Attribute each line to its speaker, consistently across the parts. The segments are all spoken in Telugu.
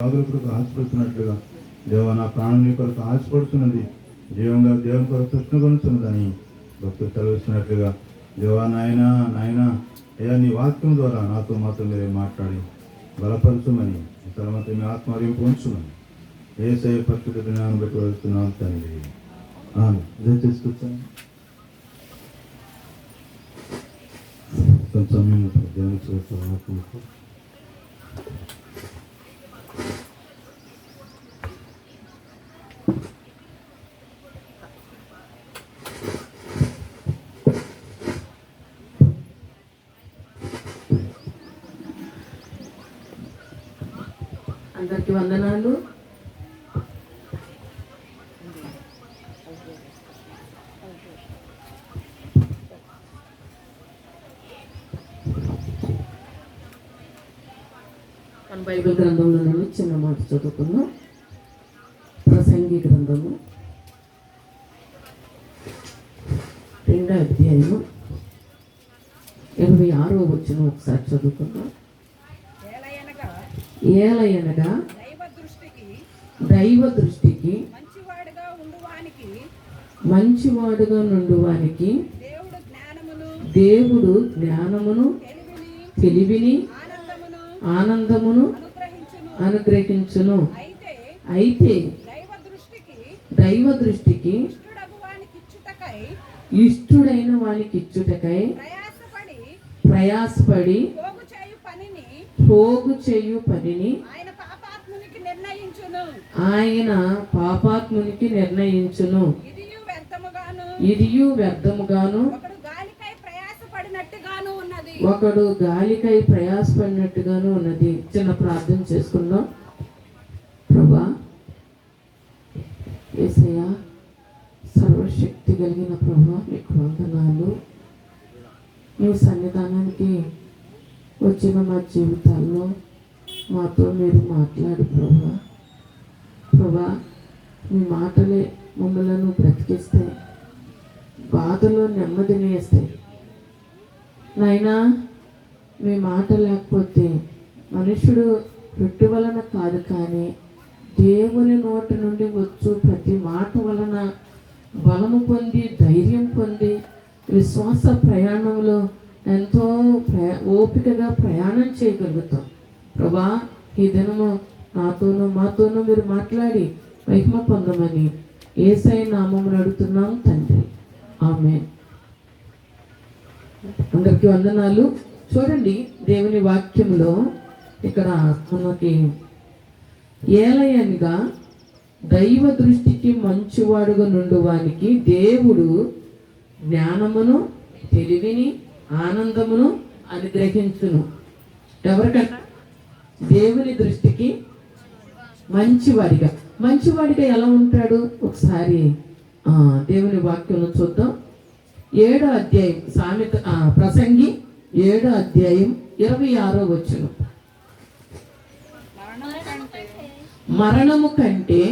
Speaker 1: బాధల కొరకు ఆశపడుతున్నట్లుగా దేవా నా ప్రాణం నీ కొరకు ఆశపడుతున్నది, జీవంగా దేవుని కొరకు తృష్ణగొనుతున్నదని భక్తులు సెలవిస్తున్నట్లుగా దేవా నాయన అయ్యా నీ వాక్యం ద్వారా నాతో మాత్రం మీరే మాట్లాడి బలపరచుమని తర్వాత మీ ఆత్మర్యం ఉంచుమని యేసయ్య పరిశుద్ధ జ్ఞానం బట్టి వస్తున్నాను తండ్రి. దయచేసి కూర్చోండి. కొంచెం దేవుని చూస్తాను.
Speaker 2: అందరికి వందనాలు. మన బైబిల్ గ్రంథంలో నుండి చిన్న మాట చదువుకున్నాం. ప్రసంగి గ్రంథము 2వ అధ్యాయము 26వ వచనం ఒకసారి చదువుకున్నాం. ఏలయనగా దైవ దృష్టికి మంచివాడుగా నుండువానికి దేవుడు జ్ఞానమును తెలివిని ఆనందమును అనుగ్రహించును. అయితే దైవ దృష్టికి ఇష్టుడైన వానికి ఇచ్చుటకై ప్రయాసపడి పోగు చేయు పనిని ఆయన పాపాత్మునికి నిర్ణయించును. ఇదియు వ్యర్థముగాను ఒకడు గాలికై ప్రయాసపడినట్టుగాను ఉన్నది. చిన్న ప్రార్థన చేసుకుందాం. ప్రభా యేసయ్య, సర్వశక్తి కలిగిన ప్రభా మీకు వందనాలు. మీ సన్నిధానానికి వచ్చిన మా జీవితాల్లో మాతో మీరు మాట్లాడు ప్రభా. మీ మాటలే మమ్మలను బ్రతికిస్తాయి, బాధలో నెమ్మదిని వేస్తాయి నాయనా. మీ మాట లేకపోతే మనుషుడు రొట్టె వలన కాదు, కానీ దేవుని నోటి నుండి వచ్చు ప్రతి మాట వలన బలము పొంది ధైర్యం పొంది విశ్వాస ప్రయాణంలో ఎంతో ఓపికగా ప్రయాణం చేయగలుగుతాం ప్రభా. ఈ దినము నాతోనూ మాతోనూ మీరు మాట్లాడి మహిమ పొందమని యేసయ్య నామమున అడుగుతున్నాం తండ్రి, ఆమేన్. అందరికీ వందనాలు. చూడండి, దేవుని వాక్యంలో ఇక్కడ మనకి ఏలయనగా దైవ దృష్టికి మంచివాడుగా నుండువానికి దేవుడు జ్ఞానమును తెలివిని ఆనందమును అనుగ్రహించును. ఎవరికన్నా దేవుని దృష్టికి మంచివాడిగా ఎలా ఉంటాడు ఒకసారి దేవుని వాక్యంలో చూద్దాం. 7వ అధ్యాయం సామెత ప్రసంగి 7వ అధ్యాయం 26వ వచనం. మరణము కంటే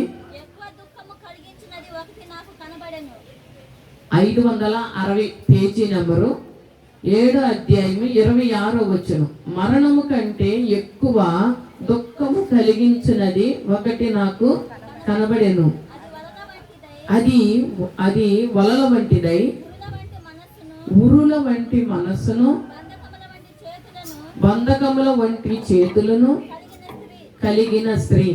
Speaker 2: 560 పేజీ నెంబరు 7వ అధ్యాయం 26వ వచనం. మరణము కంటే ఎక్కువ దుఃఖము కలిగించినది ఒకటి నాకు కనబడెను. అది వలల వంటిదై ఉరుల వంటి మనస్సును బంధకముల వంటి చేతులను కలిగిన స్త్రీ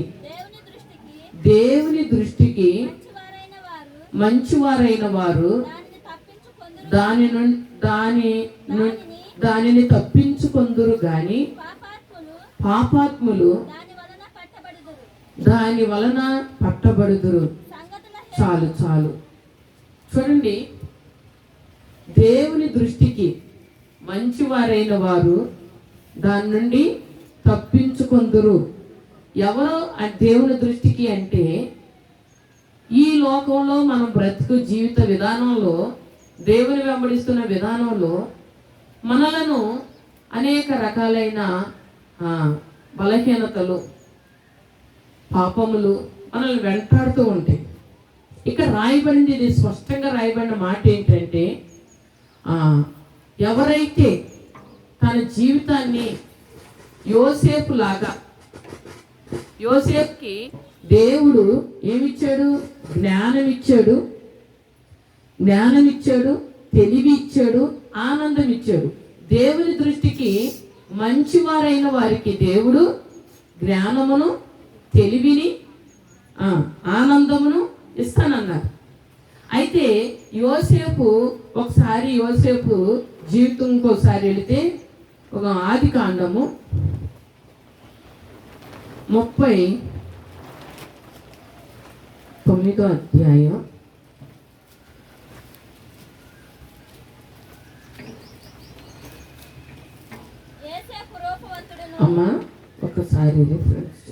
Speaker 2: దేవుని దృష్టికి మంచివారైన వారు దానిని తప్పించుకొందురు గాని పాపాత్ములు దాని వలన పట్టబడుదురు. చాలు చూడండి, దేవుని దృష్టికి మంచివారైన వారు దాని నుండి తప్పించుకొందురు. ఎవరో దేవుని దృష్టికి అంటే ఈ లోకంలో మనం బ్రతుకు జీవిత విధానంలో దేవుని వెంబడిస్తున్న విధానంలో మనలను అనేక రకాలైన బలహీనతలు పాపములు మనల్ని వెంటాడుతూ ఉంటాయి. ఇక్కడ రాయబడింది, ఇది స్పష్టంగా రాయబడిన మాట ఏంటంటే ఎవరైతే తన జీవితాన్ని యోసేపు లాగా యోసేపుకి దేవుడు ఏమిచ్చాడు? జ్ఞానం ఇచ్చాడు, తెలివి ఇచ్చాడు, ఆనందం ఇచ్చాడు. దేవుని దృష్టికి మంచివారైన వారికి దేవుడు జ్ఞానమును, తెలివిని, ఆనందమును ఇస్తానన్నారు. అయితే యోసేపు జీవితం ఇంకోసారి వెళితే ఒక ఆదికాండము 39వ అధ్యాయం అమ్మా ఒకసారి ఫ్రెండ్స్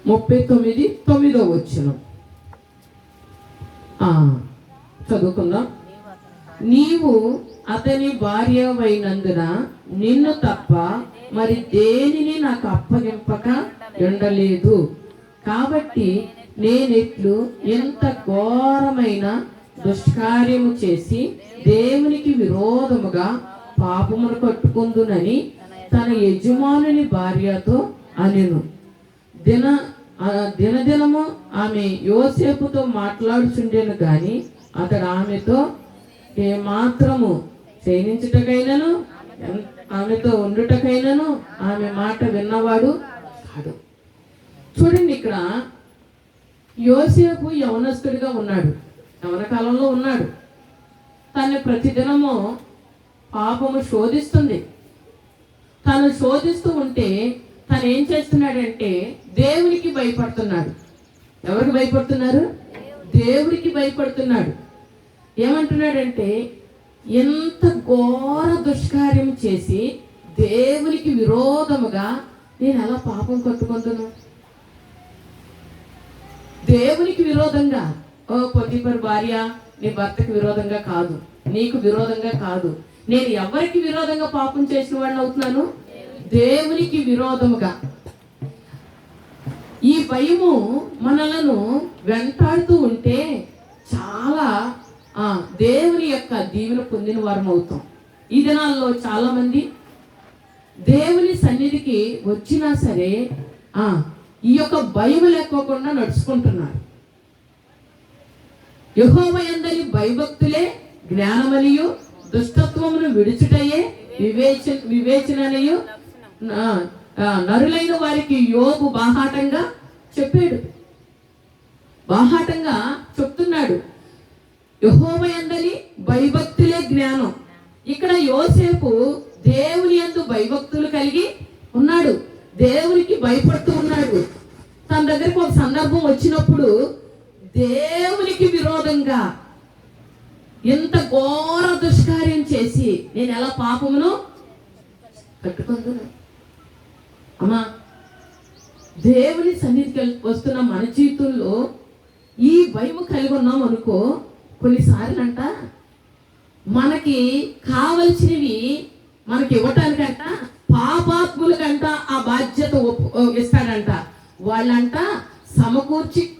Speaker 2: 39:9 వచనం చదువుకుందాం. నీవు అతని భార్యవైనందున నిన్ను తప్ప మరి దేనిని నాకు అప్పగింపక ఉండలేదు. కాబట్టి నేనెట్లు ఎంత ఘోరమైన దుష్కార్యము చేసి దేవునికి విరోధముగా పాపమును కట్టుకుందునని తన యజమానుని భార్యతో అనెను. దినదినము ఆమె యోసేపుతో మాట్లాడుచుండెను గాని అతడు ఆమెతో ఏమాత్రము క్షయించుటకైనను ఆమెతో ఉండుటకైనను ఆమె మాట విన్నవాడు కాదు. చూడండి, ఇక్కడ యోసేపు యవనస్తుడిగా ఉన్నాడు, యవన కాలంలో ఉన్నాడు. తను ప్రతిదినము పాపము శోధిస్తుంది. తను శోధిస్తూ ఉంటే తను ఏం చేస్తున్నాడంటే దేవునికి భయపడుతున్నాడు. ఎవరికి భయపడుతున్నారు? దేవుడికి భయపడుతున్నాడు. ఏమంటున్నాడంటే, ఎంత ఘోర దుష్కార్యం చేసి దేవునికి విరోధముగా నేను ఎలా పాపం కట్టుకుంటున్నాను? దేవునికి విరోధంగా, ఓ పొతిఫర్ భార్య, నీ భర్తకి విరోధంగా కాదు, నీకు విరోధంగా కాదు, నేను ఎవరికి విరోధంగా పాపం చేసిన వాడిని అవుతున్నాను? దేవునికి విరోధముగా. ఈ భయము మనలను వెంటాడుతూ ఉంటే చాలా దేవుని యొక్క దీవెన పొందిన వారం అవుతాం. ఈ దినాల్లో చాలా మంది దేవుని సన్నిధికి వచ్చినా సరే ఈ యొక్క భయం లేకోకుండా నడుచుకుంటున్నారు. యెహోవా యందలి భయభక్తులే జ్ఞానమనియు దుష్టత్వమును విడుచుటయే వివేచననియు నరులైన వారికి యోబు బాహాటంగా చెప్తున్నాడు. యెహోవా యందలి భయభక్తులే జ్ఞానం. ఇక్కడ యోసేపు దేవుని యందు భయభక్తులు కలిగి ఉన్నాడు, దేవునికి భయపడుతూ ఉన్నాడు. తన దగ్గరికి ఒక సందర్భం వచ్చినప్పుడు దేవునికి విరోధంగా ఎంత ఘోర దుష్కార్యం చేసి నేను ఎలా పాపమును కట్టుకుంటున్నా. అమ్మా, దేవుని సన్నిధికి వస్తున్న మన జీవితంలో ఈ భయము కలిగి ఉన్నాం అనుకో, కొన్నిసార్లంట మనకి కావలసినవి మనకి ఇవ్వటానికంట పాపాత్ములకంట ఆ బాధ్యత ఇస్తాడంట. వాళ్ళంట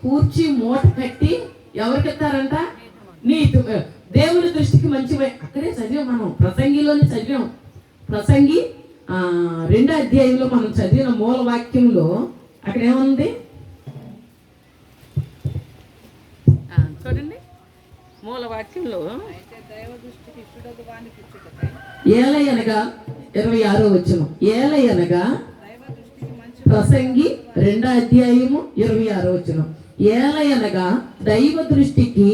Speaker 2: కూర్చి మూట కట్టి ఎవరికి ఇస్తారంట? దేవుని దృష్టికి మంచి. అక్కడే చదివాం, మనం ప్రసంగిలోనే చదివాం. ప్రసంగి 2వ అధ్యాయంలో మనం చదివిన మూల వాక్యంలో అక్కడ ఏముంది చూడండి. మూల వాక్యంలో ఏలయనగా 26వ వచనం, ఏలయనగా ప్రసంగి 2వ అధ్యాయము 26వ వచనం, ఏలయనగా దైవ దృష్టికి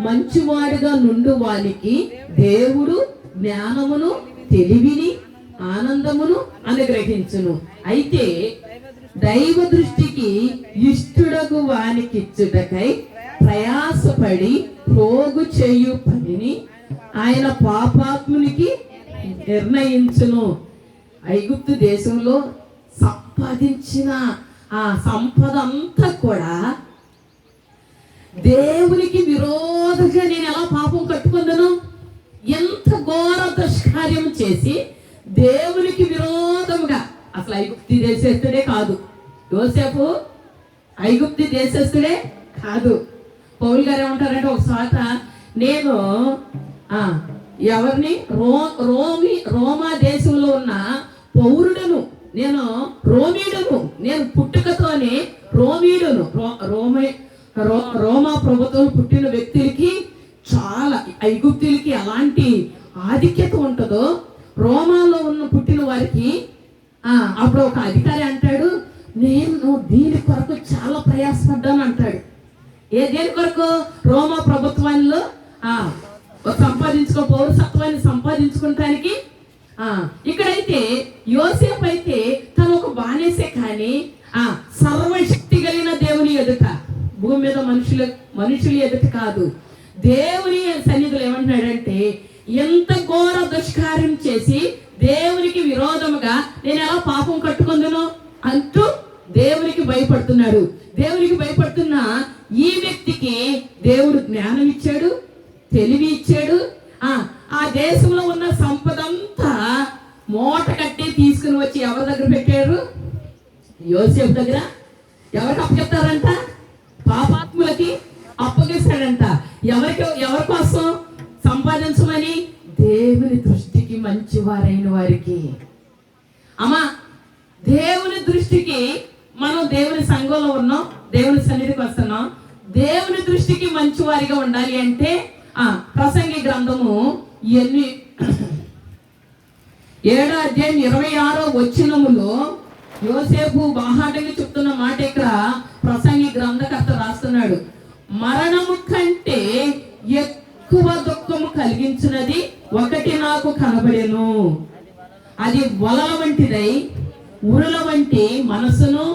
Speaker 2: మంచివాడుగా నుండు వానికి దేవుడు జ్ఞానమును, తెలివిని, ఆనందమును అనుగ్రహించును. అయితే దైవ దృష్టికి ఇష్టడగు వానికిచ్చుటకై ప్రయాసపడి పోగు చేయు పనిని ఆయన పాపాత్మునికి నిర్ణయించును. ఐగుప్తు దేశంలో సంపాదించిన ఆ సంపద అంతా కూడా దేవునికి విరోధంగా నేను ఎలా పాపం కట్టుకుందను? ఎంత ఘోర దుష్కార్యం చేసి దేవునికి విరోధముగా. అసలు ఐగుప్తి దేశస్తుడే కాదు యోసేపు, ఐగుప్తి దేశస్తుడే కాదు. పౌలు గారు ఏమంటారంటే ఒకసారి, నేను ఎవరిని రోమా దేశంలో ఉన్న నేను రోమీయుడును, నేను పుట్టుకతోనే రోమీయుడును. రోమా ప్రభుత్వం పుట్టిన వ్యక్తులకి చాలా, ఐగుప్తులకి ఎలాంటి ఆధిక్యత ఉంటుందో రోమాలో ఉన్న పుట్టిన వారికి అప్పుడు ఒక అధికారి అంటాడు, నేను దీని కొరకు చాలా ప్రయాసపడ్డాను అంటాడు. దేని కొరకు? రోమా ప్రభుత్వంలో పౌరసత్వాన్ని సంపాదించుకోవటానికి. ఇక్కడైతే యోసేపు అయితే తను ఒక బానేసే, కానీ సర్వశక్తి కలిగిన దేవుని ఎదుట, భూమి మీద మనుషుల ఎదుట కాదు, దేవుని సన్నిధిలో ఏమంటున్నాడంటే, ఎంత ఘోర దుష్కార్యం చేసి దేవునికి విరోధముగా నేను ఎలా పాపం కట్టుకుందును అంటూ దేవునికి భయపడుతున్నాడు. దేవునికి భయపడుతున్న ఈ వ్యక్తికి దేవుడు జ్ఞానం ఇచ్చాడు, తెలివి ఇచ్చాడు. ఆ దేశంలో ఉన్న సంపద అంతా మూట కట్టి తీసుకుని వచ్చి ఎవరి దగ్గర పెట్టారు? యోసేపు దగ్గర. ఎవరికి అప్పచెప్తారంట? పాపాత్ములకి అప్పగిస్తాడంట. ఎవరి కోసం సంపాదించమని? దేవుని దృష్టికి మంచివారైన వారికి. అమ్మా, దేవుని దృష్టికి మనం దేవుని సంఘంలో ఉన్నాం, దేవుని సన్నిధికి వస్తున్నాం. దేవుని దృష్టికి మంచివారిగా ఉండాలి అంటే ప్రసంగి గ్రంథము 7:26 యోసేపు బాహాటంగా చెప్తున్న మాట ఇక్కడ ప్రసంగి గ్రంథకర్త రాస్తున్నాడు. మరణము కంటే ఎక్కువ దుఃఖము కలిగించినది ఒకటి నాకు కనబడెను, అది వలల వంటిదై ఉరుల వంటి మనసును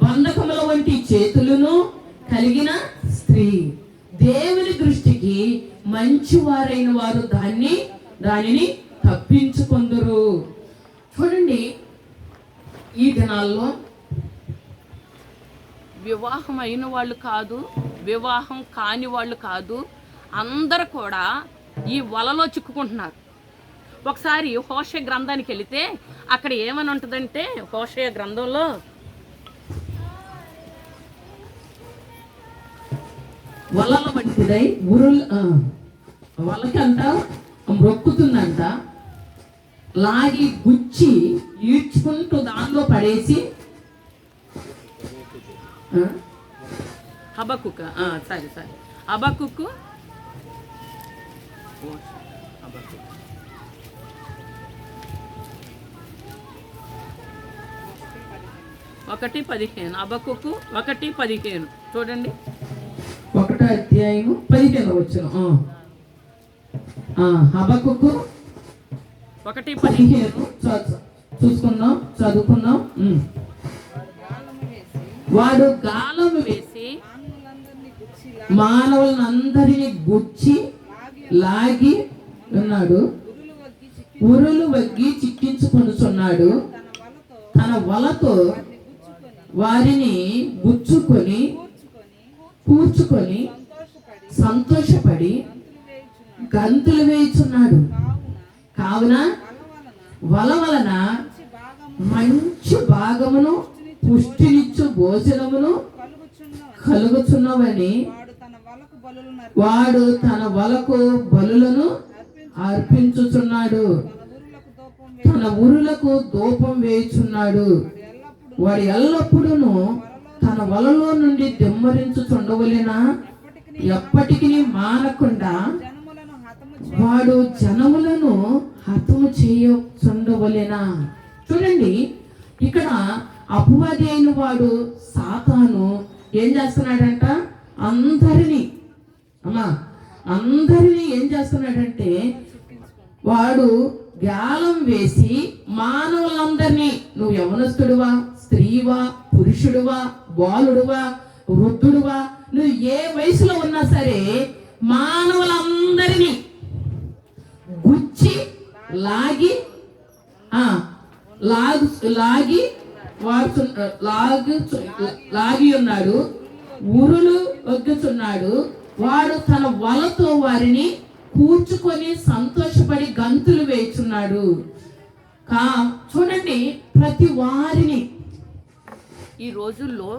Speaker 2: బంధకముల వంటి చేతులను కలిగిన స్త్రీ. దేవుని దృష్టికి మంచివారైన వారు దానిని తప్పించుకొందురు. చూడండి, ఈ దినాల్లో వివాహం అయిన వాళ్ళు కాదు, వివాహం కాని వాళ్ళు కాదు, అందరూ కూడా ఈ వలలో చిక్కుకుంటున్నారు. ఒకసారి హోషేయ గ్రంథానికి వెళితే అక్కడ ఏమని ఉంటుందంటే, హోషేయ గ్రంథంలో వలల వంటిదై వలకంట మొక్కుతుందంట, లాగి గుచ్చి ఈడ్చుకుంటూ దానిలో పడేసి హబక్కుక సరే హబక్కుకు 1:15 హబక్కుకు 1:15 చూడండి. 1:15 హబక్కుకు 1:15 చూసుకుందాం, చదువుకుందాం. వాడు గాలము వేసి మానవులందరినీ గుచ్చి లాగి ఉన్నాడు, ఉరులు వగ్గి చిక్కించుకొనుచున్నాడు, తన వలతో వారిని గుచ్చుకొని కూర్చుకొని సంతోషపడి గంతులు వేయుచున్నాడు. కావున వల వలన మంచి భాగమును పుష్టినిచ్చు భోజనమును కలుగుచున్నవని వాడు తన వలకు బలులను అర్పించుచున్నాడు, తన ఊరులకు దూపం వేయుచున్నాడు. వాడు ఎల్లప్పుడూ తన వలలో నుండి దెమ్మరించుచుండవలెనా, ఎప్పటికీ మానకుండా వాడు జనములను హతము చేయుచుండవలెనా. చూడండి, ఇక్కడ అపవాది అయిన వాడు సాతాను ఏం చేస్తున్నాడంట? అందరినీ ఏం చేస్తున్నాడంటే, వాడు గాలం వేసి మానవులందరినీ, నువ్వు యవనస్తుడువా, స్త్రీవా, పురుషుడువా, బాలుడువా, వృద్ధుడువా, నువ్వు ఏ వయసులో ఉన్నా సరే మానవులందరినీ గుచ్చి లాగి లాగి ఉన్నాడు, ఉరులు వగ్గుచున్నాడు. వాడు తన వలతో వారిని కూర్చుకొని సంతోషపడి గంతులు వేయుచున్నాడు. చూడండి, ప్రతి వారిని ఈ రోజుల్లో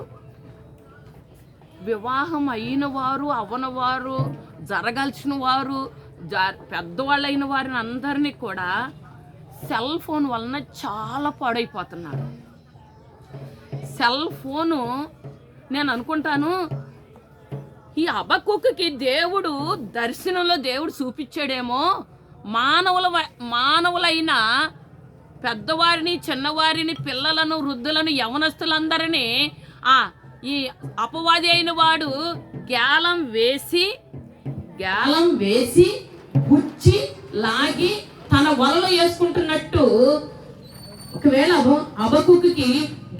Speaker 2: వివాహం అయిన వారు, అవనవారు, జరగాల్సిన వారు, పెద్దవాళ్ళైన వారిని అందరినీ కూడా సెల్ ఫోన్ వలన చాలా పాడైపోతున్నారు. సెల్ ఫోను నేను అనుకుంటాను, ఈ హబక్కూకుకి దేవుడు దర్శనంలో దేవుడు చూపించాడేమో, మానవులైన పెద్దవారిని, చిన్నవారిని, పిల్లలను, వృద్ధులను, యవనస్తులందరినీ ఈ అపవాది అయిన వాడు గాలం వేసి గుచ్చి లాగి తన వలలో వేసుకుంటున్నట్టు ఒకవేళ హబక్కూకుకి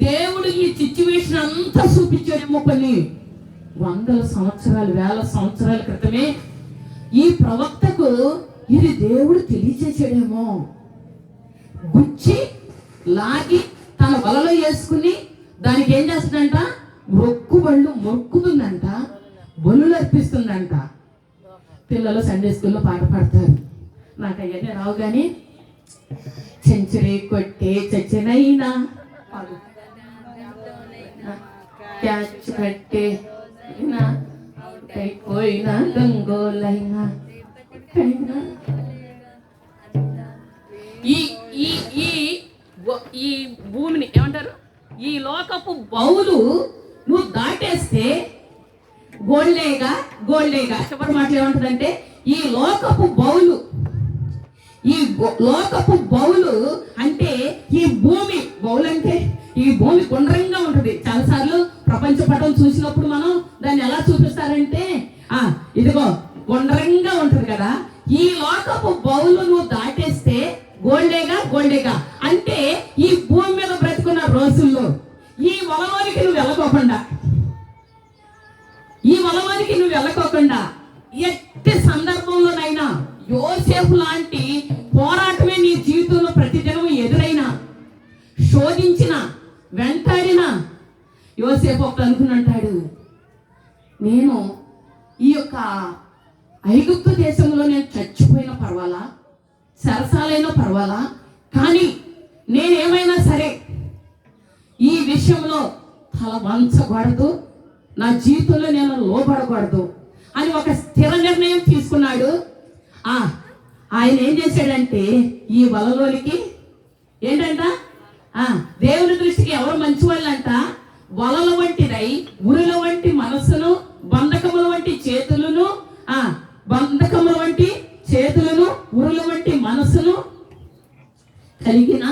Speaker 2: దేవుడు ఈ సిచ్యువేషన్ అంతా చూపించాడేమో. కొన్ని వందల సంవత్సరాలు, వేల సంవత్సరాల క్రితమే ఈ ప్రవక్తకు ఇది దేవుడు తెలియజేసాడేమో. గుచ్చి లాగి తన వలలో వేసుకుని దానికి ఏం చేస్తుందంట, మొక్కుతుందంట, బలులు అర్పిస్తుందంట. పిల్లలు సండే స్కూల్లో పాట పాడతారు, నాకు అవన్నీ రావు కానీ సెంచరీ కొట్టే చచ్చినైనా క్యాచ్ కట్టే పోయినా గంగోలైనా ఈ భూమిని ఏమంటారు, ఈ లోకపు బౌలు నువ్వు దాటేస్తే గోల్డేగా చివరి మాటలు ఏమంటుందంటే, ఈ లోకపు బౌలు అంటే ఈ భూమి బౌలు అంటే ఈ భూమి గుండ్రంగా ఉంటుంది. చాలాసార్లు ప్రపంచ పటం చూసినప్పుడు మనం దాన్ని ఎలా చూపిస్తారంటే ఇదిగో గుండ్రంగా ఉంటుంది కదా. ఈ లోకపు బౌలు నువ్వు దాటేస్తే గోల్డేగా అంటే ఈ భూమి మీద బ్రతుకున్న రోజుల్లో ఈ వలలోనికి నువ్వు వెళ్ళకోకుండా ఎట్టి సందర్భంలోనైనా యోసేపు లాంటి పోరాటమే నీ జీవితంలో ప్రతిదినం ఎదురైనా, శోధించిన, వెంటాడిన యోసేపు ఒకటి అనుకున్నాడు, నేను ఈ యొక్క ఐగుప్తు దేశంలో నేను చచ్చిపోయినా పర్వాలా, సరసాలైనా పర్వాలా, కానీ నేనేమైనా సరే ఈ విషయంలో తల వంచకూడదు, నా జీవితంలో నేను లోబడకూడదు అని ఒక స్థిర నిర్ణయం తీసుకున్నాడు. ఆయన ఏం చేశాడంటే ఈ వలలోనికి ఏంటంట, దేవుని దృష్టికి ఎవరు మంచి వాళ్ళంట, వలల వంటిదై ఉరుల వంటి మనస్సును, బంధకముల వంటి చేతులను, ఉరుల వంటి మనస్సును కలిగిన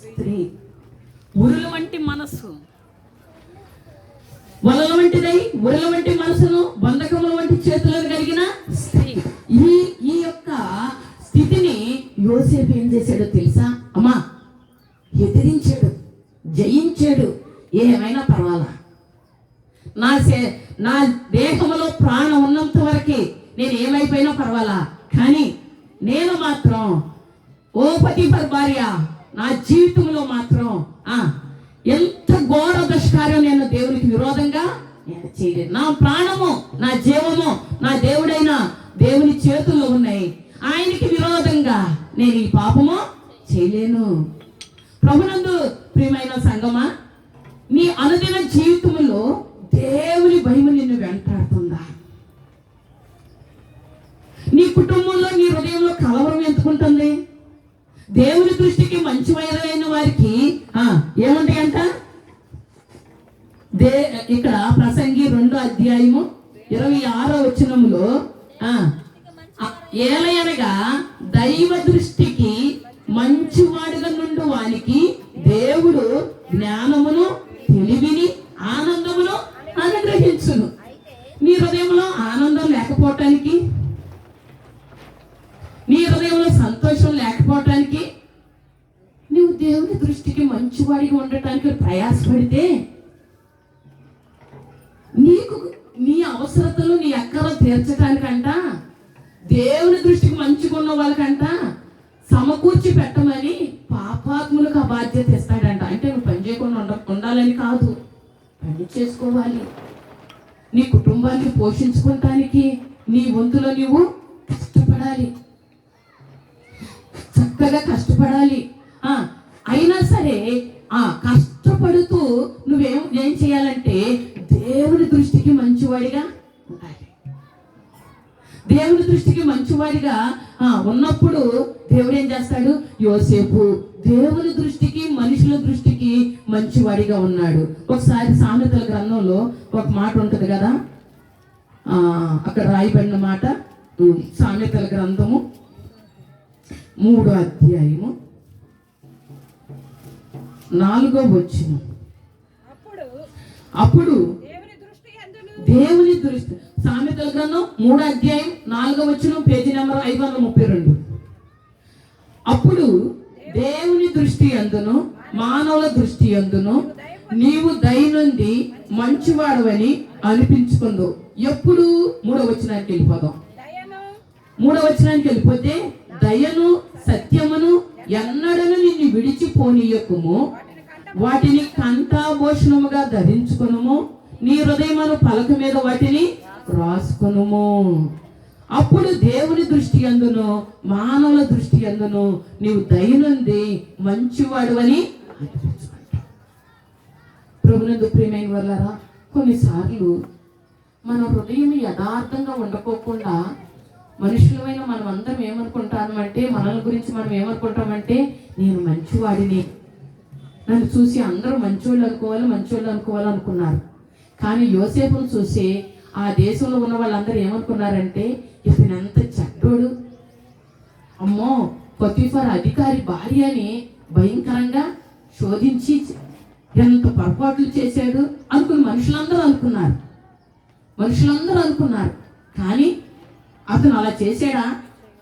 Speaker 2: స్త్రీ. ఉరుల వంటి మనస్సు, వలల వంటిదై ఉరుల వంటి మనసును, బంధకముల వంటి చేతులను కలిగిన స్త్రీ. ఈ యొక్క స్థితిని యోసేపు ఏం చేశాడో తెలుసా అమ్మా? ఎదిరించాడు, జయించాడు. ఏమైనా పర్వాలా, నా దేహంలో ప్రాణం ఉన్నంత వరకు నేను ఏమైపోయినా పర్వాలా, కానీ నేను మాత్రం ఓ పొతీఫర్ భార్య నా జీవితంలో మాత్రం ఎంత ఘోర దుష్కార్యం నేను దేవునికి విరోధంగా నేను చేయలేదు. నా ప్రాణము, నా జీవము నా దేవుడైన దేవుని చేతుల్లో ఉన్నాయి. ఆయనకి విరోధంగా నేను ఈ పాపము చేయలేను. ప్రభునందు ప్రియమైన సంగమా, నీ అనుదిన జీవితంలో దేవుని భయము నిన్ను వెంటాడుతుందా? నీ కుటుంబంలో, నీ హృదయంలో కలవరం ఎందుకుంటుంది? దేవుని దృష్టికి మంచి వైరైన వారికి ఏముంటాయంట? ఇక్కడ ప్రసంగి 2:26 ఏలయనగా దైవ దృష్టికి మంచివాడుగా నుండి వానికి దేవుడు జ్ఞానమును, తెలివిని, ఆనందమును అనుగ్రహించును. నీ హృదయంలో ఆనందం లేకపోవటానికి, నీ హృదయంలో సంతోషం లేకపోవటానికి, నువ్వు దేవుని దృష్టికి మంచివాడిగా ఉండటానికి ప్రయాసపడితే నీకు నీ అవసరతలు, నీ అక్కలు తీర్చడానికంట దేవుని దృష్టికి మంచిగా ఉన్న వాళ్ళకంట సమకూర్చి పెట్టమని పాపాత్ములకు ఆ బాధ్యత ఇస్తాడంట. అంటే నువ్వు పని చేయకుండా ఉండాలని కాదు, పని చేసుకోవాలి. నీ కుటుంబాన్ని పోషించుకోవటానికి నీ వంతులో నువ్వు కష్టపడాలి, చక్కగా కష్టపడాలి. అయినా సరే కష్టపడుతూ నువ్వేం చేయాలంటే దేవుని దృష్టికి మంచివాడిగా ఉండాలి. దేవుని దృష్టికి మంచివాడిగా ఉన్నప్పుడు దేవుడు ఏం చేస్తాడు? యోసేపు దేవుని దృష్టికి మనుషుల దృష్టికి మంచివాడిగా ఉన్నాడు. ఒకసారి సామెతల గ్రంథంలో ఒక మాట ఉంటుంది కదా, అక్కడ రాయబడిన మాట, సామెతల గ్రంథము 3వ అధ్యాయము 4వ వచనం. అప్పుడు దేవుని దృష్టి, సామెతల గ్రంథం 3వ అధ్యాయం 4వ వచనం, పేజీ నెంబర్ 532. అప్పుడు దేవుని దృష్టి యందును మానవుల దృష్టి యందును నీవు దయనుండి మంచివాడవని అనిపించుకుందు. ఎప్పుడు? 3వ వచనానికి వెళ్ళిపోదాం. 3వ వచనానికి వెళ్ళిపోతే, దయను సత్యమును ఎన్నడను నిన్ను విడిచిపోనీయకుము, వాటిని కంఠాభూషణముగా ధరించుకునుము, నీ హృదయమును పలక మీద వాటిని రాసుకునుము. అప్పుడు దేవుని దృష్టి యందును మానవుల దృష్టి యందును నీవు దయనుంది మంచివాడువని అనిపించుకుంటావు. ప్రభునందు ప్రియమైన వాళ్ళారా, కొన్నిసార్లు మన హృదయం యథార్థంగా ఉండకోకుండా మనుషులమైన మనం అందరం ఏమనుకుంటామంటే, మనల గురించి మనం ఏమనుకుంటామంటే, నేను మంచివాడిని, నన్ను చూసి అందరూ మంచోళ్ళు అనుకోవాలి అనుకున్నారు. కానీ యోసేపును చూసి ఆ దేశంలో ఉన్న వాళ్ళందరూ ఏమనుకున్నారంటే, ఇతను ఎంత చెడ్డోడు, అమ్మో పొతిఫర్ అధికారి భార్యని భయంకరంగా శోధించి ఎంత పొరపాట్లు చేశాడు అనుకుని మనుషులందరూ అనుకున్నారు. కానీ అతను అలా చేశాడా?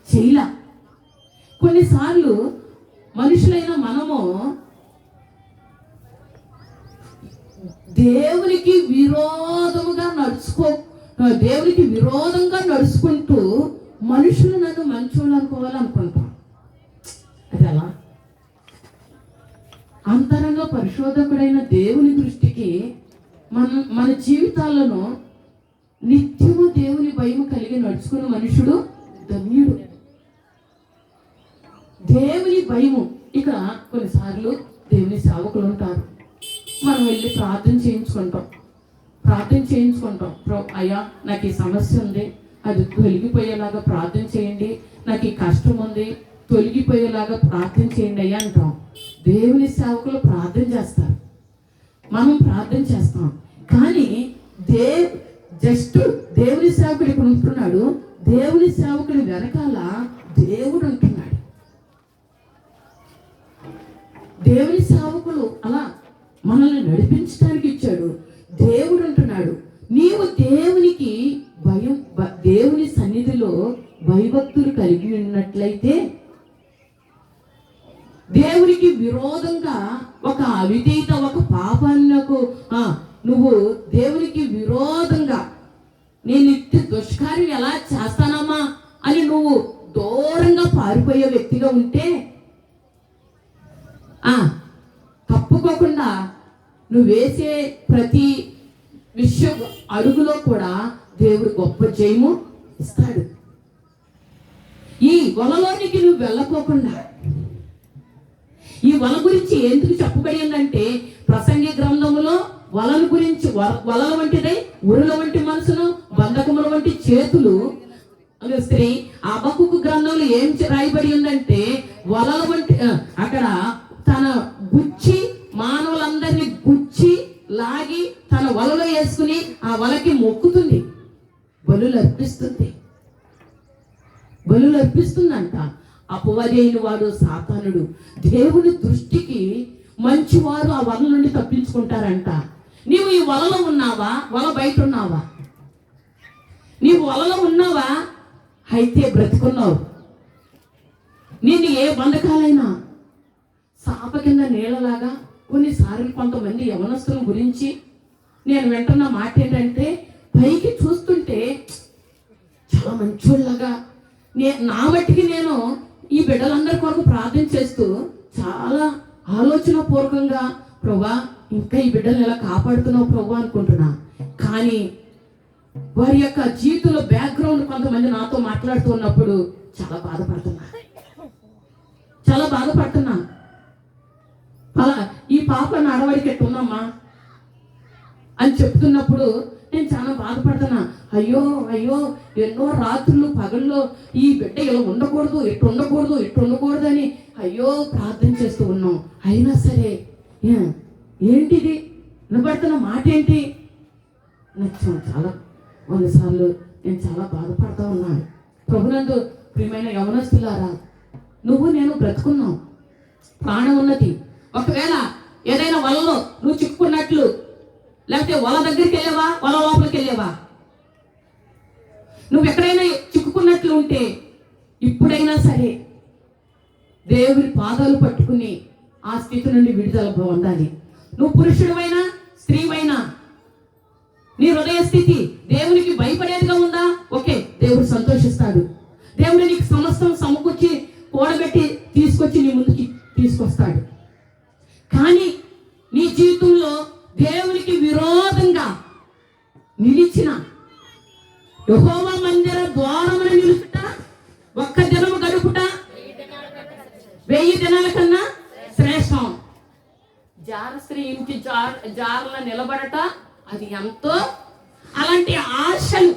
Speaker 2: చేయలా. కొన్నిసార్లు మనుషులైన మనము దేవునికి విరోధంగా నడుచుకుంటూ మనుషులు నన్ను మంచోళ్ళు అనుకోవాలనుకుంటాం. అది ఎలా? అంతరంగ పరిశోధకుడైన దేవుని దృష్టికి మన జీవితాలను నిత్యము దేవుని భయము కలిగి నడుచుకున్న మనుషుడు ధన్యుడు. దేవుని భయము. ఇక కొన్నిసార్లు దేవుని సేవకులు ఉంటారు, మనం వెళ్ళి ప్రార్థన చేయించుకుంటాం. అయ్యా నాకు ఈ సమస్య ఉంది, అది తొలగిపోయేలాగా ప్రార్థన చేయండి, నాకు ఈ కష్టం ఉంది, తొలగిపోయేలాగా ప్రార్థన చేయండి అయ్యా అంటాం. దేవుని సేవకులు ప్రార్థన చేస్తారు, మనం ప్రార్థన చేస్తాం. కానీ దేవుని సేవకుడు ఇక్కడ ఉంటున్నాడు, దేవుని సేవకుడి వెనకాల దేవుడు ఉంటున్నాడు. దేవుని సేవకులు అలా మనల్ని నడిపించడానికి ఇచ్చాడు. దేవుడు అంటున్నాడు, నీవు దేవుని సన్నిధిలో భయభక్తులు కలిగి ఉన్నట్లయితే, దేవునికి విరోధంగా ఒక అవిధేయత, ఒక పాపాలకు నువ్వు దేవునికి విరోధంగా నేను ఇట్టి దుష్కార్యం ఎలా చేస్తానమ్మా అని నువ్వు దూరంగా పారిపోయే వ్యక్తిగా ఉంటే, తప్పుకోకుండా నువ్వు వేసే ప్రతి విషయం అడుగులో కూడా దేవుడు గొప్ప జయము ఇస్తాడు. ఈ వలలోనికి నువ్వు వెళ్ళకోకుండా, ఈ వల గురించి ఎందుకు చెప్పబడిందంటే, ప్రసంగి గ్రంథములో వలల గురించి, వలల వంటిదై ఉరుల వంటి మనసును, బంధకముల వంటి చేతులు స్త్రీ. హబక్కూకు గ్రంథంలో ఏం రాయబడి ఉందంటే, వలల వంటి, అక్కడ తన గుచ్చి మానవులందరినీ గుచ్చి లాగి తన వలలో వేసుకుని ఆ వలకి మొక్కుతుంది, బలులు అర్పిస్తుందంట. అపవాది అయిన వాడు సాతానుడు. దేవుని దృష్టికి మంచివారు ఆ వల నుండి తప్పించుకుంటారంట. నీవు ఈ వలలో ఉన్నావా? వల బయట ఉన్నావా? నీవు వలలో ఉన్నావా? అయితే బ్రతుకున్నావు. నేను ఏ బంధకాలైనా సాప కింద నీళ్ళలాగా. కొన్నిసార్లు కొంతమంది యవనస్తుల గురించి నేను వింటున్న మాట ఏంటంటే, పైకి చూస్తుంటే చాలా మంచోళ్ళగా, నా మట్టికి నేను ఈ బిడ్డలందరి కొరకు ప్రార్థన చేస్తూ చాలా ఆలోచన పూర్వకంగా, ప్రభా ఇంకా ఈ బిడ్డలను ఎలా కాపాడుతున్నావు ప్రభా అనుకుంటున్నా. కానీ వారి యొక్క జీవితంలో బ్యాక్గ్రౌండ్ కొంతమంది నాతో మాట్లాడుతూ ఉన్నప్పుడు చాలా బాధపడుతున్నా. అలా ఈ పాప నడవడికి ఎట్టుందమ్మా అని చెప్తున్నప్పుడు నేను చాలా బాధపడుతున్నా. అయ్యో అయ్యో ఎన్నో రాత్రులు పగల్లో ఈ బిడ్డ ఇలా ఉండకూడదు, ఇట్టు ఉండకూడదు, ఇట్టు ఉండకూడదు అని అయ్యో ప్రార్థన చేస్తూ ఉన్నాం. అయినా సరే ఏంటిది వినబడుతున్న మాట ఏంటి? నాకు చాలా కొన్నిసార్లు నేను చాలా బాధపడతా ఉన్నాను. ప్రభునందు ప్రియమైన యవనస్తులారా, నువ్వు నేను బ్రతుకున్నాం, ప్రాణం ఉన్నది. ఒకవేళ ఏదైనా వలలో నువ్వు చిక్కుకున్నట్లు, లేకపోతే వల దగ్గరికి వెళ్ళావా, వల లోపలికి వెళ్ళావా, నువ్వు ఎక్కడైనా చిక్కుకున్నట్లు ఉంటే ఇప్పుడైనా సరే దేవుని పాదాలు పట్టుకుని ఆ స్థితి నుండి విడుదల పొందాలి. నువ్వు పురుషుడివైనా స్త్రీవైనా నీ హృదయ స్థితి దేవునికి భయపడేదిగా ఉందా? ఓకే, దేవుడు సంతోషిస్తాడు. దేవుడు నీకు సమస్తం సమకూర్చి కూడబెట్టి తీసుకొచ్చి నీ ముందుకి తీసుకొస్తాడు. కానీ నీ జీవితంలో దేవునికి విరోధంగా నిలిచిన, యెహోవా మందిర ద్వారమున నిలుచుట, ఒక్క దినము గడుపుట 1000 దినాల కన్నా శ్రేష్టం. జార స్త్రీ ఇంటి జారల నిలబడట అది ఎంతో. అలాంటి ఆశలు,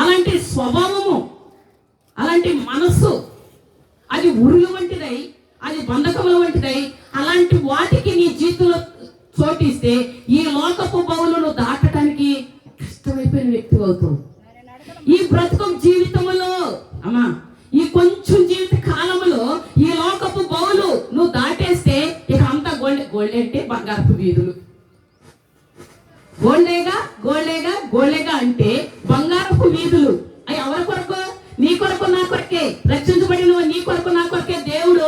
Speaker 2: అలాంటి స్వభావము, అలాంటి మనస్సు, అది ఉరులు వంటిదై, అది బంధకముల వంటిదై, అలాంటి వాటికి నీ జీవితంలో చోటిస్తే ఈ లోకపు బౌలను దాటడానికి కష్టమైపోయిన వ్యక్తి అవుతావు. ఈ బ్రతుకు జీవితంలో అమ్మా, ఈ కొంచెం జీవిత కాలంలో ఈ లోకపు బౌలు నువ్వు దాటేస్తే ఇక అంతా గోల్డ్ అంటే బంగారపు వీధులు. గోల్డేగా అంటే బంగారపు వీధులు. అవి ఎవరి కొరకు? నీ కొరకు నా కొరకే, రక్షించబడిన నీ కొరకు నా కొరకే దేవుడు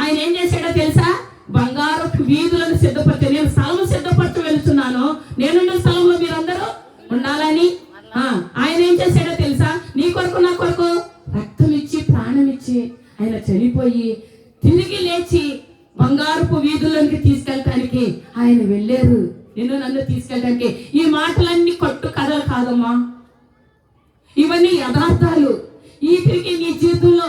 Speaker 2: ఆయన ఏం చేశాడో తెలుసా? బంగారపు వీధులను సిద్ధపరిచే, నేను స్థలం సిద్ధపరచ వెళ్తున్నాను, నేనున్న స్థలంలో మీరందరూ ఉండాలని ఆయన ఏం చేశాడో తెలుసా? నీ కొరకు నా కొరకు రక్తం ఇచ్చి ప్రాణం ఇచ్చి ఆయన చనిపోయి తిరిగి లేచి బంగారపు వీధుల్లోకి తీసుకెళ్ళటానికి ఆయన వెళ్ళారు. నిన్ను నన్ను తీసుకెళ్ళడానికి. ఈ మాటలన్నీ కట్టు కథలు కాదమ్మా, ఇవన్నీ యథార్థాలు. ఈ తిరిగి నీ జీవితంలో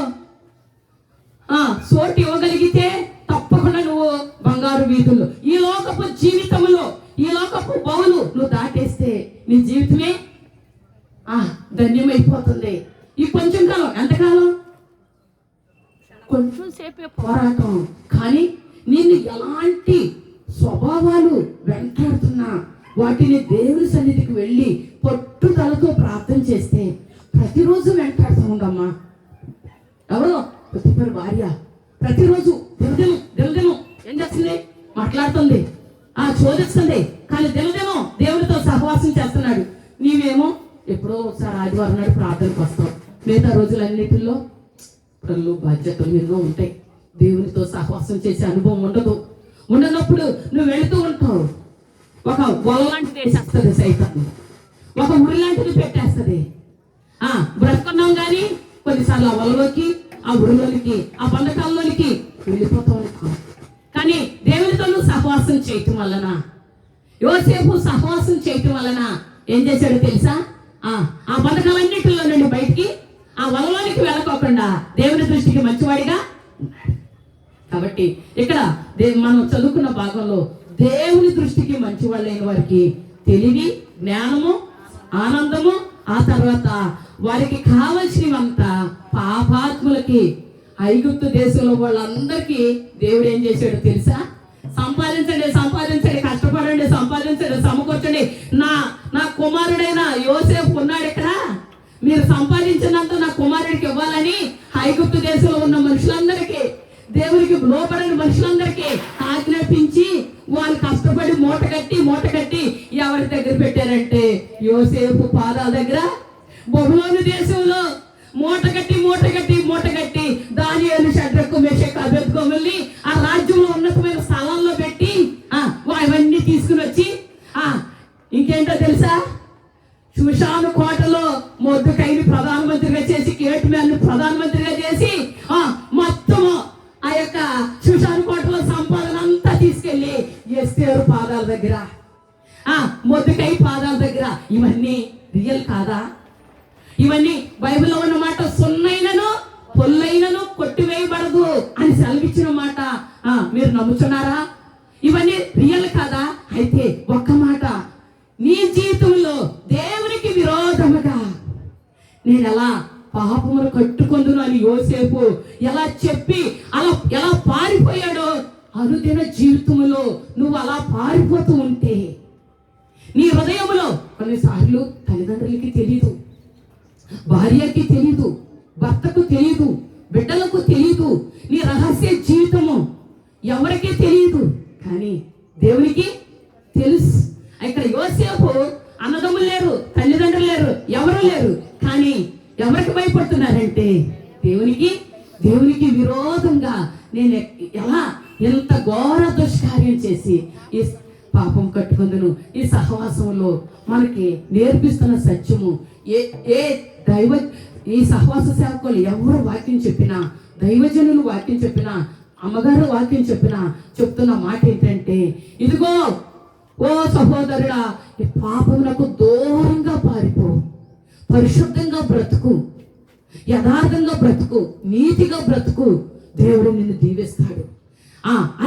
Speaker 2: సోటి ఇవ్వగలిగితే తప్పకుండా నువ్వు బంగారు వీధుల్లో, ఈ లోకపు జీవితంలో, ఈ లోకపు బౌలు నువ్వు దాటేస్తే నీ జీవితమే ధన్యమైపోతుంది. ఈ కొంచెం కాలం, ఎంతకాలం? కొంచెం సేపే పోరాటం. కానీ నిన్ను ఎలాంటి స్వభావాలు వెంటాడుతున్నా వాటిని దేవుని సన్నిధికి వెళ్ళి పట్టుదలతో ప్రార్థన చేస్తే ప్రతిరోజు వెంటాడుతూ ఉండమ్మా. ఎవరో పొతిఫరు భార్య ప్రతిరోజు దినదినం ఏం చేస్తుంది? మాట్లాడుతుంది, చోదిస్తుంది. కానీ దినదినం దేవునితో సహవాసం చేస్తున్నాడు. నీవేమో ఎప్పుడో ఒకసారి ఆదివారం నాడు ప్రార్థనకు వస్తావు. మిగతా రోజులన్నిటిలో పనులు బాధ్యతలు ఎన్నో ఉంటాయి. దేవునితో సహవాసం చేసే అనుభవం ఉండనప్పుడు నువ్వు వెళుతూ ఉంటావు. ఒక వల లాంటిది వేసేస్తుంది సైతాన్ని, ఒక ఉరి లాంటిది పెట్టేస్తుంది. బ్రతుకున్నాం కానీ కొన్నిసార్లు ఆ వలలోకి, ఆ ఉరిలోనికి, ఆ బంధకాల్లోనికి వెళ్ళిపోతూ ఉంటాం. కానీ దేవునితో నువ్వు సహవాసం చేయటం వలన, యోసేపు సహవాసం చేయటం వలన ఏం చేశాడో తెలుసా? ఆ బంధకాలన్నిటిలో నుండి బయటికి, ఆ వలలోనికి వెళ్ళకోకుండా దేవుని దృష్టికి మంచివాడిగా ఉన్నాడు. కాబట్టి ఇక్కడ మనం చదువుకున్న భాగంలో దేవుని దృష్టికి మంచివాళ్ళైన వారికి తెలివి, జ్ఞానము, ఆనందము, ఆ తర్వాత వారికి కావలసినవంతా పాపాత్ములకి, ఐగుప్తు దేశంలో వాళ్ళందరికీ దేవుడు ఏం చేశాడో తెలుసా? సంపాదించండి, కష్టపడండి, సంపాదించండి, సమకూర్చండి. నా కుమారుడైన యోసేపు ఉన్నాడు ఇక్కడ, మీరు సంపాదించినంత నా కుమారుడికి ఇవ్వాలని ఐగుప్తు దేశంలో ఉన్న మనుషులందరికీ, దేవునికి లోపడిన మనుషులందరికీ ఆజ్ఞాపించి వాళ్ళు కష్టపడి మూట కట్టి ఎవరి దగ్గర పెట్టారంటే యోసేపు పాదాల దగ్గర. బబులోను దేశంలో మూట కట్టి దానియేలు, షడ్రకు, మెషకు, అబేద్గోముల్ని ఆ రాజ్యంలో ఉన్నతమైన స్థలంలో పెట్టి అవన్నీ తీసుకుని వచ్చి ఇంకేంటో తెలుసా? షూషాను కోటలో మొర్దెకైని ప్రధానమంత్రిగా చేసి, కేటుమేను ప్రధానమంత్రిగా చేసి మొత్తము ఆ యొక్క షూషాను కోటలో సంపాదన అంతా తీసుకెళ్లి ఎస్తేరు పాదాల దగ్గర, మొర్దెకై పాదాల దగ్గర. ఇవన్నీ రియల్ కాదా? ఇవన్నీ బైబిల్లో ఉన్న మాట, సున్నైనను పొల్లైనను కొట్టివేయబడదు అని సెలవిచ్చిన మాట మీరు నమ్ముతున్నారా? ఇవన్నీ రియల్ కాదా? అయితే ఒక్క మాట, నీ జీవితంలో నేను ఎలా పాపమును కట్టుకొందును అని యోసేపు ఎలా చెప్పి ఎలా పారిపోయాడో, అనుదిన జీవితంలో నువ్వు అలా పారిపోతూ ఉంటే నీ హృదయంలో కొన్నిసార్లు తల్లిదండ్రులకి తెలీదు, భార్యకి తెలీదు, భర్తకు తెలీదు, బిడ్డలకు తెలీదు, నీ రహస్య జీవితము ఎవరికీ తెలియదు, కానీ దేవునికి తెలుసు. ఇక్కడ యోసేపు అన్నదమ్ములు లేరు, తల్లిదండ్రులు లేరు, ఎవరు లేరు, కానీ ఎవరికి భయపడుతున్నారంటే దేవునికి విరోధంగా నేను ఎలా ఎంత ఘోర దుష్కార్యం చేసి ఈ పాపం కట్టుకుందును. ఈ సహవాసంలో మనకి నేర్పిస్తున్న సత్యము ఈ సహవాస సేవకులు ఎవరు వాక్యం చెప్పినా, దైవజనులు వాక్యం చెప్పినా, అమ్మగారు వాక్యం చెప్పినా చెప్తున్న మాట ఏంటంటే, ఇదిగో ఓ సహోదరుడా, ఈ పాపములకు దూరంగా పారిపో, పరిశుద్ధంగా బ్రతుకు, యథార్థంగా బ్రతుకు, నీతిగా బ్రతుకు, దేవుడు నిన్ను దీవిస్తాడు.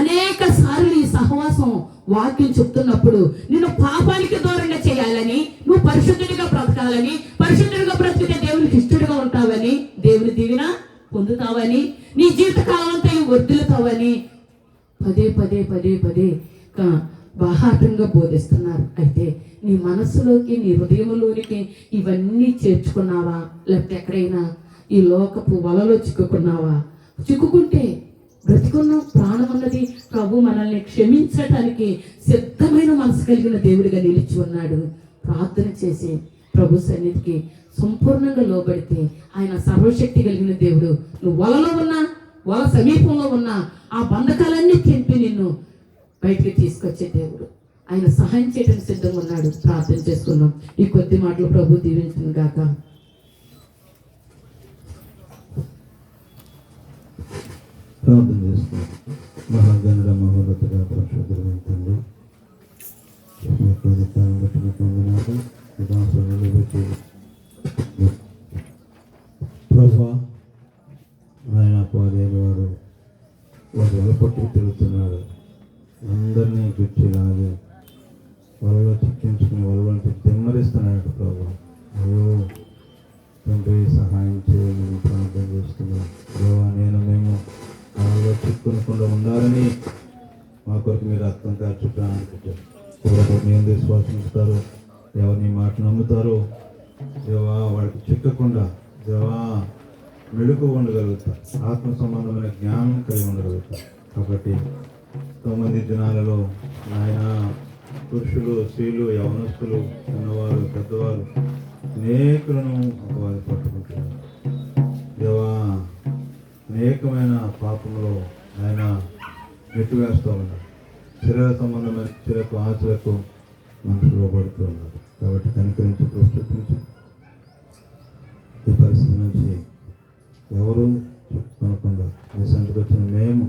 Speaker 2: అనేక సార్లు ఈ సహవాసం వాక్యం చెప్తున్నప్పుడు నిన్ను పాపానికి దూరంగా చేయాలని, నువ్వు పరిశుద్ధుడిగా బ్రతకాలని, పరిశుద్ధుడిగా బ్రతికితే దేవునికి ఇష్టడుగా ఉంటావని, దేవుని దీవెన పొందుతావని, నీ జీవితకాలం అంతా వర్ధిల్లుతావని పదే పదే పదే పదే బాహాటంగా బోధిస్తున్నారు. అయితే నీ మనస్సులోకి, నీ హృదయంలోనికి ఇవన్నీ చేర్చుకున్నావా? లేకపోతే ఎక్కడైనా ఈ లోకపు వలలో చిక్కుకున్నావా? చిక్కుకుంటే బ్రతికున్న ప్రాణం అన్నది ప్రభు మనల్ని క్షమించటానికి సిద్ధమైన మనసు కలిగిన దేవుడిగా నిలిచి ఉన్నాడు. ప్రార్థన చేసి ప్రభు సన్నిధికి సంపూర్ణంగా లోబడితే ఆయన సర్వశక్తి కలిగిన దేవుడు. నువ్వు వలలో ఉన్నా, వల సమీపంలో ఉన్నా ఆ బంధకాలన్నీ తెంపి నిన్ను బయటికి తీసుకొచ్చే దేవుడు. ఆయన సహాయం చేయడానికి సిద్ధంగా ఉన్నాడు. ప్రార్థన చేసుకున్నాం. ఈ కొద్ది మాటలు ప్రభు దీవించును గాక.
Speaker 1: ప్రార్థన చేస్తున్నాం. మహాగణుడ మహోన్నతుడ పరిశుద్ధుడైన తండ్రి, ప్రభా, ఆయన పాదేలు వారు వలపట్టుకు తిరుగుతున్నాడు. అందరినీ గుర్చిలాగి వలలో చిక్కించుకుని వలవంటి దెమ్మరిస్తున్నాడు. ప్రభా, అయ్యో తండ్రి సహాయం చేయమని ప్రార్థన చేస్తున్నాం. దేవా, మేము వాళ్ళలో చిక్కునకుండా ఉండాలని మా కొరకు మీరు రక్తం కార్చి ప్రాణానికి మేము విశ్వాసిస్తారు. ఎవరిని మాట నమ్ముతారో దేవా వాడికి చిక్కకుండా దేవా మెడుకు ఉండగలుగుతారు, ఆత్మ సంబంధమైన జ్ఞానం కలిగి ఉండగలుగుతారు. కాబట్టి 9 దినాలలో ఆయన పురుషులు, స్త్రీలు, యవనస్తులు, చిన్నవారు, పెద్దవారు అనేకులను వారు పట్టుకుంటున్నారు. దేవా, అనేకమైన పాపంలో ఆయన నెట్టివేస్తూ ఉన్నారు. శరీర సంబంధమైన చిరకు ఆశలకు మనుషులు పడుతూ ఉన్నారు. కాబట్టి కనికరించి ప్రస్తుతించి ఈ పరిస్థితి నుంచి ఎవరు కొనకుండా మీ సంటికి వచ్చిన మేము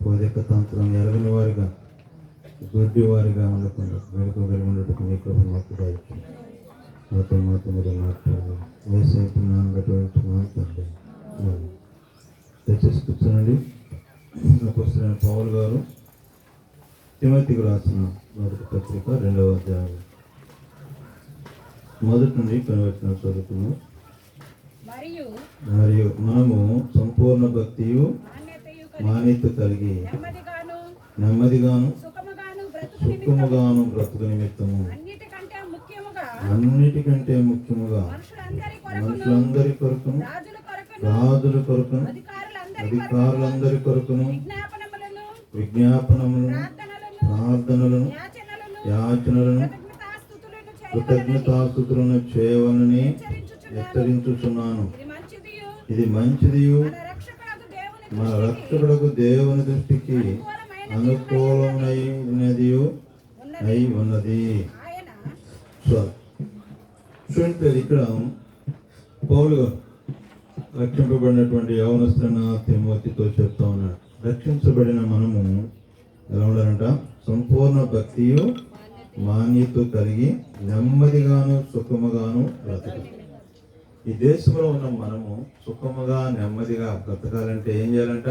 Speaker 1: పోదెక్క తంత్రం ఎరగని వారిగా, గుడ్డి వారిగా ఉండకుండా వెనుకగలి ఉండటం మీ కృప మాకు దాయించండి. మాతో మీరు మాట్లాడాలి. వేసేపు నాన్నబెట్టుకున్నాను తండ్రి. దయచేసి కూర్చోనండి. నాకు వస్తున్న పౌలు గారు తిమోతికి రాసిన మొదటి పత్రిక 2వ అధ్యాయం మొదటి నుండి కనివచ్చిన చదువుకున్నాం. మరియు మనము సంపూర్ణ భక్తియు మాన్యత కలిగి నెమ్మదిగాను సుఖముగాను బ్రతుకు నిమిత్తము అన్నిటికంటే ముఖ్యముగా మనుషులందరి కొరకును, రాజుల కొరకును, అధికారులందరి కొరకును విజ్ఞాపనములను, ప్రార్థనలను, యాచనలను, కృతజ్ఞతాస్తుతులను చేయవలని హెచ్చరించుచున్నాను. ఇది మంచిదియు మన రక్షకుడకు దేవుని దృష్టికి అనుకూలమైనదియు అయి ఉన్నది. చూడండి, ఇక్కడ పౌలు రక్షింపబడినటువంటి యవనస్తున్న తిమోతితో చెప్తా ఉన్నాడు. రక్షించబడిన మనము ఎలా ఉండాలంట? సంపూర్ణ భక్తియు మాన్యత కలిగి నెమ్మదిగాను సుఖముగాను బ్రతకాలి. ఈ దేశంలో ఉన్న మనము సుఖముగా నెమ్మదిగా బ్రతకాలంటే ఏం చేయాలంట?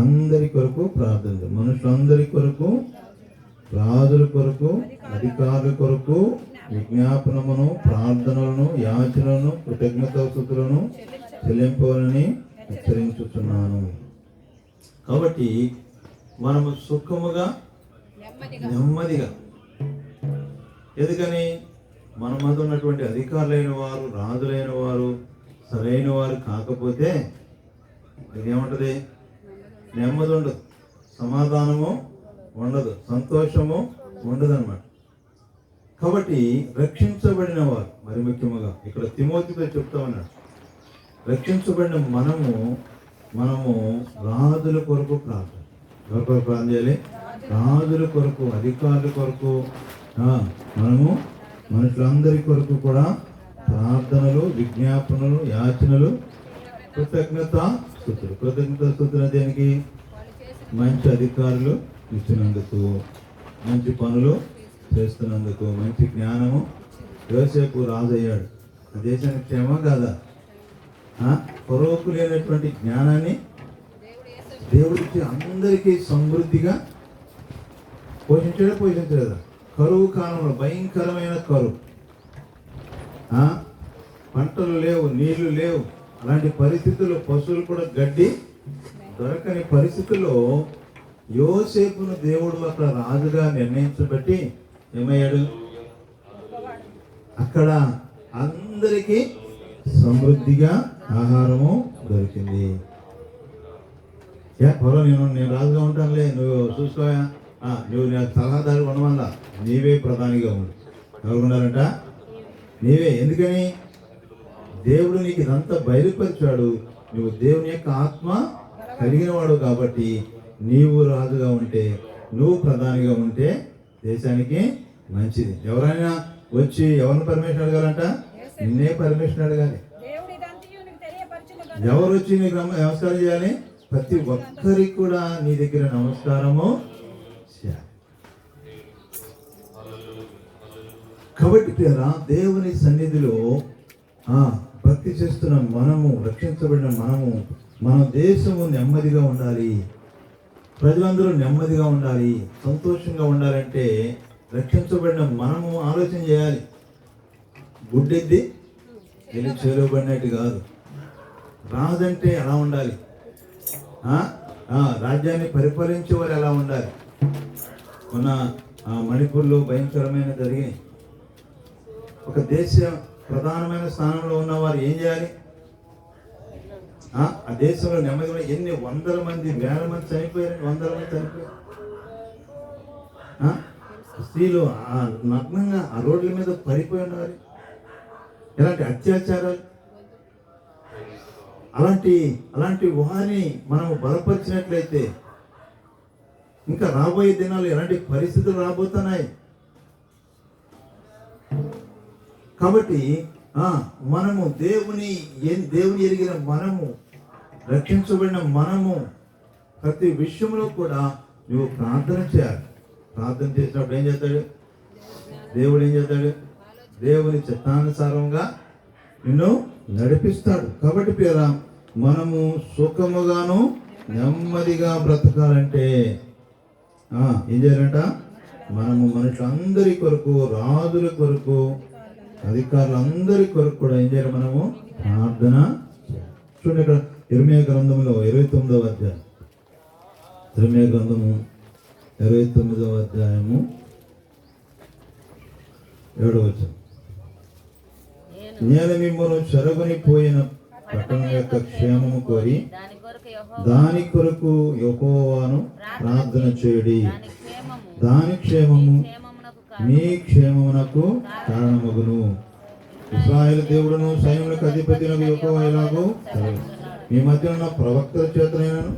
Speaker 1: అందరి కొరకు ప్రార్థన, మనుషులందరి కొరకు, రాజుల కొరకు, అధికారుల కొరకు విజ్ఞాపనమును, ప్రార్థనలను, యాచనలను, కృతజ్ఞతాస్తుతులను చెల్లింపవాలని హెచ్చరించుతున్నాను. కాబట్టి మనము సుఖముగా నెమ్మదిగా, ఎందుకని మన మధ్య ఉన్నటువంటి అధికారులైన వారు, రాజులైన వారు సరైన వారు కాకపోతే ఏముంటది? నెమ్మది ఉండదు, సమాధానము ఉండదు, సంతోషము ఉండదు అన్నమాట. కాబట్టి రక్షించబడిన వారు, మరి ముఖ్యంగా ఇక్కడ తిమోతితో చెప్తా ఉన్నాడు, రక్షించబడిన మనము రాజుల కొరకు ప్రార్థన. ఎవరి కొరకు ప్రార్థన చేయాలి? రాజుల కొరకు, అధికారుల కొరకు, మనము మనుషులందరి కొరకు కూడా ప్రార్థనలు, విజ్ఞాపనలు, యాచనలు, కృతజ్ఞతాస్తుతులు దేనికి? మంచి అధికారులు ఇచ్చినందుకు, మంచి పనులు చేస్తున్నందుకు, మంచి జ్ఞానము. యోసేపు రాజు అయ్యాడు, ఆ దేశానికి క్షేమం కాదా? కొరవకు లేనటువంటి జ్ఞానాన్ని దేవుడికి అందరికీ సమృద్ధిగా పోషించలేదా? కరువు కాలంలో భయంకరమైన కరువు, పంటలు లేవు, నీళ్లు లేవు, అలాంటి పరిస్థితుల్లో పశువులు కూడా గడ్డి దొరకని పరిస్థితుల్లో యోసేపును దేవుడు అక్కడ రాజుగా నిర్ణయించబట్టి ఏమయ్యాడు? అక్కడ అందరికీ సమృద్ధిగా ఆహారము దొరికింది. నేను రాజుగా ఉంటానులే, నువ్వు చూసుకోయా, నువ్వు నేను సలహాదారు ఉండమల్లా, నీవే ప్రధానిగా ఉండు. ఎవరు ఉండాలంట? నీవే. ఎందుకని? దేవుడు నీకు ఇదంతా బయలుపరిచాడు. నువ్వు దేవుని యొక్క ఆత్మ కలిగిన వాడు కాబట్టి నీవు రాజుగా ఉంటే, నువ్వు ప్రధానిగా ఉంటే దేశానికి మంచిది. ఎవరైనా వచ్చి ఎవరిని పర్మిషన్ అడగాలంట? నిన్నే పర్మిషన్ అడగాలి. ఎవరు వచ్చి నీకు నమస్కారం చేయాలి? ప్రతి ఒక్కరికి కూడా నీ దగ్గర నమస్కారము చేయాలి. కాబట్టి దేవుని సన్నిధిలో భక్తి చేస్తున్న మనము, రక్షించబడిన మన దేశము నెమ్మదిగా ఉండాలి, ప్రజలందరూ నెమ్మదిగా ఉండాలి, సంతోషంగా ఉండాలంటే రక్షించబడిన మనము ఆలోచన చేయాలి. గుడ్డెద్ది వెళ్ళి చేరువబడినట్టు కాదు. రాజంటే ఎలా ఉండాలి, రాజ్యాన్ని పరిపాలించేవారు ఎలా ఉండాలి. మన మణిపూర్లో భయంకరమైన జరిగాయి. ఒక దేశ ప్రధానమైన స్థానంలో ఉన్నవారు ఏం చేయాలి? ఆ దేశంలో నెమ్మదిగా ఎన్ని వందల మంది, వేల మంది చనిపోయారు. స్త్రీలు నగ్నంగా ఆ రోడ్ల మీద పడిపోయి ఉన్నారు. ఎలాంటి అత్యాచారాలు! అలాంటి వారిని మనం బలపరిచినట్లయితే ఇంకా రాబోయే దినాలు ఎలాంటి పరిస్థితులు రాబోతున్నాయి. కాబట్టి మనము దేవుని ఎరిగిన మనము, రక్షించబడిన మనము ప్రతి విషయంలో కూడా నువ్వు ప్రార్థన చేయాలి. ప్రార్థన చేసినప్పుడు ఏం చేస్తాడు దేవుడు? దేవుని చిత్తానుసారంగా నిన్ను నడిపిస్తాడు. కాబట్టి పేరా మనము సుఖముగాను నెమ్మదిగా బ్రతకాలంటే ఏం చేయాలంట? మనము మనుషులందరి కొరకు, రాజుల కొరకు, అధికారులందరి కొరకు కూడా ఏం చేయాలి? మనము ప్రార్థన చూడండి. ఇక్కడ ఇర్మీయా గ్రంథంలో 29వ అధ్యాయం, ఇర్మీయా గ్రంథము 29వ అధ్యాయము 7వ వచనం. నేను మిమ్మల్ని చెరగొని పోయిన పట్టణం యొక్క క్షేమము కోరి దాని కొరకు యెహోవాను ప్రార్థన చేయుడి. దాని క్షేమము మీ క్షేమమునకు కారణమగును. ఇశ్రాయేలు దేవుడును సైన్యములకు అధిపతినకు యెహోవా ఇలాగూ మీ మధ్య ఉన్న ప్రవక్తల చేతనైనను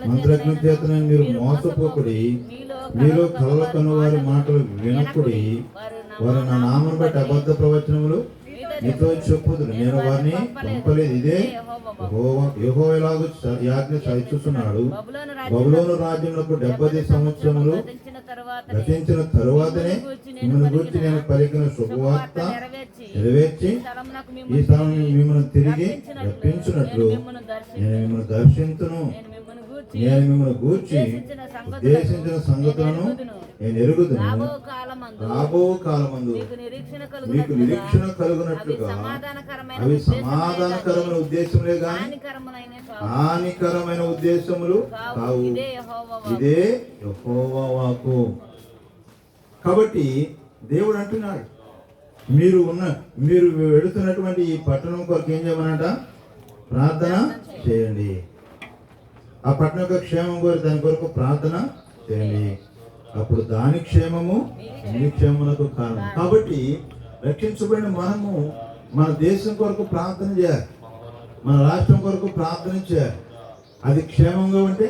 Speaker 1: మంత్రజ్ఞ చేతనైన మీరు మోసపోకుడి. మీలో కలల కను వారి మాటలు వినకుడి. వారు నా నామను బట్టి అబద్ధ ప్రవచనములు మీతో చెప్పుదురు. నేను వారిని పంపలేదు. ఇదే యెహోవా ఇలాగూ యాజ్ఞ ఇచ్చుచున్నాడు. బబులోను రాజ్యంలో 70 సంవత్సరములు గతించిన తరువాతనే మిమ్మల్ని గురించి నేను పలికిన శుభవార్త నెరవేర్చి ఈ స్థలం మిమ్మల్ని తిరిగి రప్పించినట్లు నేను మిమ్మల్ని దర్శించును. నేను మిమ్మల్ని గూర్చి ఉద్దేశించిన సంగతులను నేను ఎరుగుదును. కాలమందు
Speaker 3: మీకు నిరీక్షణ
Speaker 1: మీకు నిరీక్షణ కలుగునట్లుగా అవి సమాధానకరమైన ఉద్దేశములే గాని హానికరమైన ఉద్దేశములు కావు. ఇదే యెహోవా వాక్కు. కాబట్టి దేవుడు అంటున్నాడు, మీరు వెళుతున్నటువంటి ఈ పట్టణం కొరకు ఏం చేయమనంట? ప్రార్థన చేయండి. ఆ పట్టణం యొక్క క్షేమం కోరి దాని కొరకు ప్రార్థన చేయండి. అప్పుడు దాని క్షేమము మీ క్షేమమునకు కారణం. కాబట్టి రక్షించబడిన మనము మన దేశం కొరకు ప్రార్థన చేయాలి, మన రాష్ట్రం కొరకు ప్రార్థన చేయాలి. అది క్షేమంగా ఉంటే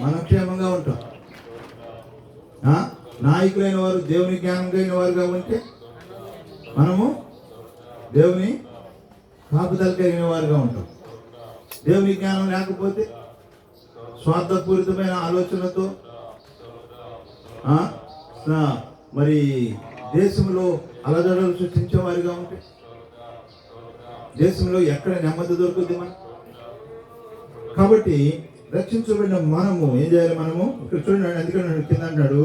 Speaker 1: మనం క్షేమంగా ఉంటాం. నాయకులైన వారు దేవుని జ్ఞానం కలిగిన వారుగా ఉంటే మనము దేవుని కాపుదల కలిగిన వారుగా ఉంటాం. దేవుని జ్ఞానం లేకపోతే స్వార్థపూరితమైన ఆలోచనతో మరి దేశంలో అలజడులు సృష్టించే వారిగా ఉంటే దేశంలో ఎక్కడ నెమ్మది దొరుకుతుంది మనం? కాబట్టి రక్షించబడిన మనము ఏం చేయాలి? మనము ఇక్కడ చూడండి, ఎందుకంటే కింద అంటాడు,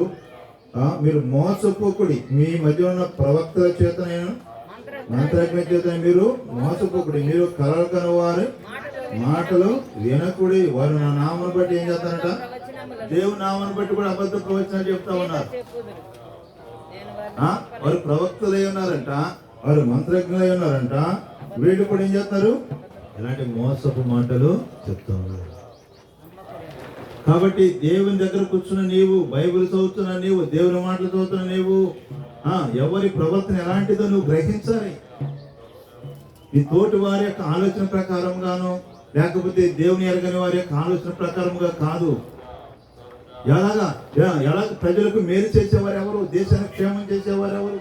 Speaker 1: మీరు మోసపోకుడి, మీ మధ్య ఉన్న ప్రవక్తల చేత నేను మంత్రజ్ఞ చేత మీరు మోసపోకుడి, మీరు కలలు కనువారు మాటలు వినకుడి. వారు నా నామను బట్టి ఏం చేస్తారంట? దేవుని నామను బట్టి కూడా అబద్ధ ప్రవచనాలు చెప్తా ఉన్నారు. వారు ప్రవక్తలై ఉన్నారంట, వారు మంత్రజ్ఞులై ఉన్నారంట. వీళ్ళు కూడా ఏం చేస్తారు? ఇలాంటి మోసపు మాటలు చెప్తా ఉన్నారు. కాబట్టి దేవుని దగ్గర కూర్చున్న నీవు, బైబిల్ చదువుతున్న నీవు, దేవుని మాటలు చదువుతున్న నీవు, ఎవరి ప్రవర్తన ఎలాంటిదో నువ్వు గ్రహించాలి. ఈ తోటి వారి యొక్క ఆలోచన ప్రకారంగాను, లేకపోతే దేవుని ఎరగని వారి యొక్క ఆలోచన ప్రకారంగా కాదు. ఎలా ప్రజలకు మేలు చేసేవారు ఎవరు? దేశానికి క్షేమం చేసేవారు ఎవరు?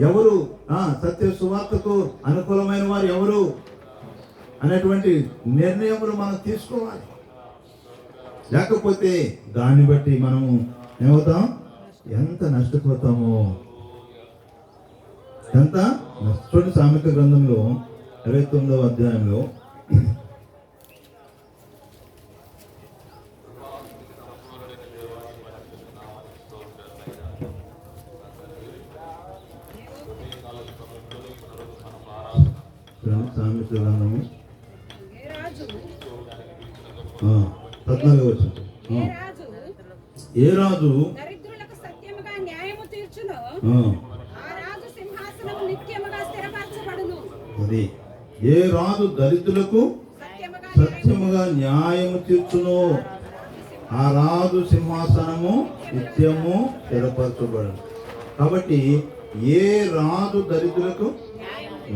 Speaker 1: ఎవరు సత్య సువార్తకు అనుకూలమైన వారు ఎవరు అనేటువంటి నిర్ణయములు మనం తీసుకోవాలి. లేకపోతే దాన్ని బట్టి మనము ఏమవుతాం? ఎంత నష్టపోతామో, ఎంత చూడండి. సామెత గ్రంథంలో 29వ అధ్యాయంలో సామెత గ్రంథము 14వ వచనం. ఏ రాజు
Speaker 4: దరిద్రులకు సత్యముగా న్యాయము తీర్చును, ఆ రాజు సింహాసనము నిత్యముగా స్థిరపరచబడును.
Speaker 1: అది ఏ రాజు దరిద్రులకు సత్యముగా న్యాయము తీర్చును, ఆ రాజు సింహాసనము నిత్యము స్థిరపరచబడును. కాబట్టి ఏ రాజు దరిద్రులకు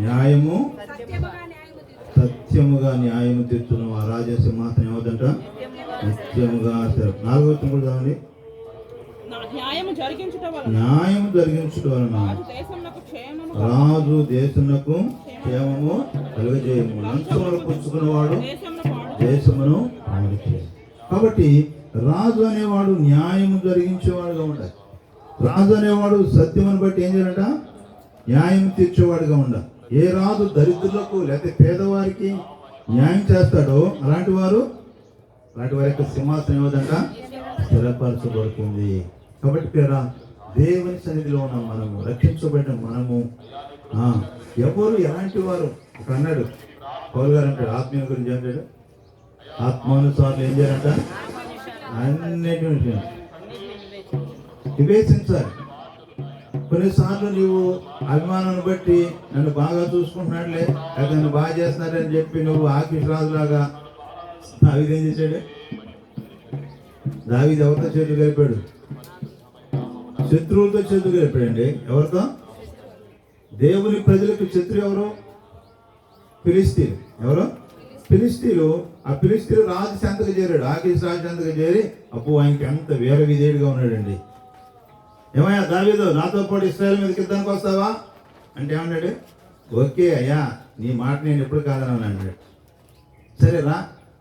Speaker 1: న్యాయము సత్యముగా న్యాయము తీర్చును, ఆ రాజ సింహాసనం ఏమవుతుంట? నిత్యముగా. 4వ వచనం కూడా చదవండి.
Speaker 4: న్యాయము జరిగించుట
Speaker 1: వలన రాజు దేశమునకు క్షేమము కలుగజేయము, లంచములు పుచ్చుకున్నవాడు దేశమును పాడు చేయు. కాబట్టి రాజు అనేవాడు న్యాయము జరిగించేవాడుగా ఉండాలి. రాజు అనేవాడు సత్యమును బట్టి ఏం చేయాలంట? న్యాయం తీర్చేవాడుగా ఉండాలి. ఏ రాజు దరిద్రులకు లేకపోతే పేదవారికి న్యాయం చేస్తాడో అలాంటి వారి యొక్క సింహాసనం ఏమిటంట? స్థిరపరచబడుతుంది. కాబట్టి పేరా దేవుని సన్నిధిలో ఉన్న మనము, రక్షించబడిన మనము ఎవరు ఎలాంటి వారు? ఒక అన్నాడు పౌలు గారు, అంటాడు ఆత్మీయ గురించి అంటాడు, ఆత్మానుసారం ఏం చేయాలంట? అన్నిటి వివేచించాలి. కొన్నిసార్లు నీవు అభిమానాన్ని బట్టి నన్ను బాగా చూసుకుంటున్నాడులే, లేదా నన్ను బాగా చేస్తున్నాడని చెప్పి నువ్వు ఆకీష్ రాజులాగా దావీదు ఏం చేశాడు? దావీదు ఎవరితో చేతులు కలిపాడు? శత్రువులతో చేతులు కలిపాడండి. ఎవరితో? దేవుని ప్రజలకు శత్రు ఎవరు? ఫిలిస్తీన్లు. ఎవరు? ఫిలిస్తీన్లు. ఆ ఫిలిస్తీన్లు రాజు చెంతకు చేరాడు, ఆకీష్ రాజు చెంతకు చేరి అప్పు ఆయనకి ఎంత వీర విధేయుడిగా ఉన్నాడండి. ఏమయ్యా దావీదు, నాతో పాటు ఇశ్రాయేలు మీదకి యుద్ధానికి వస్తావా అంటే ఏమన్నాడు? ఓకే అయ్యా, నీ మాట నేను ఎప్పుడు కాదన్నాను అన్నాడు. సరే రా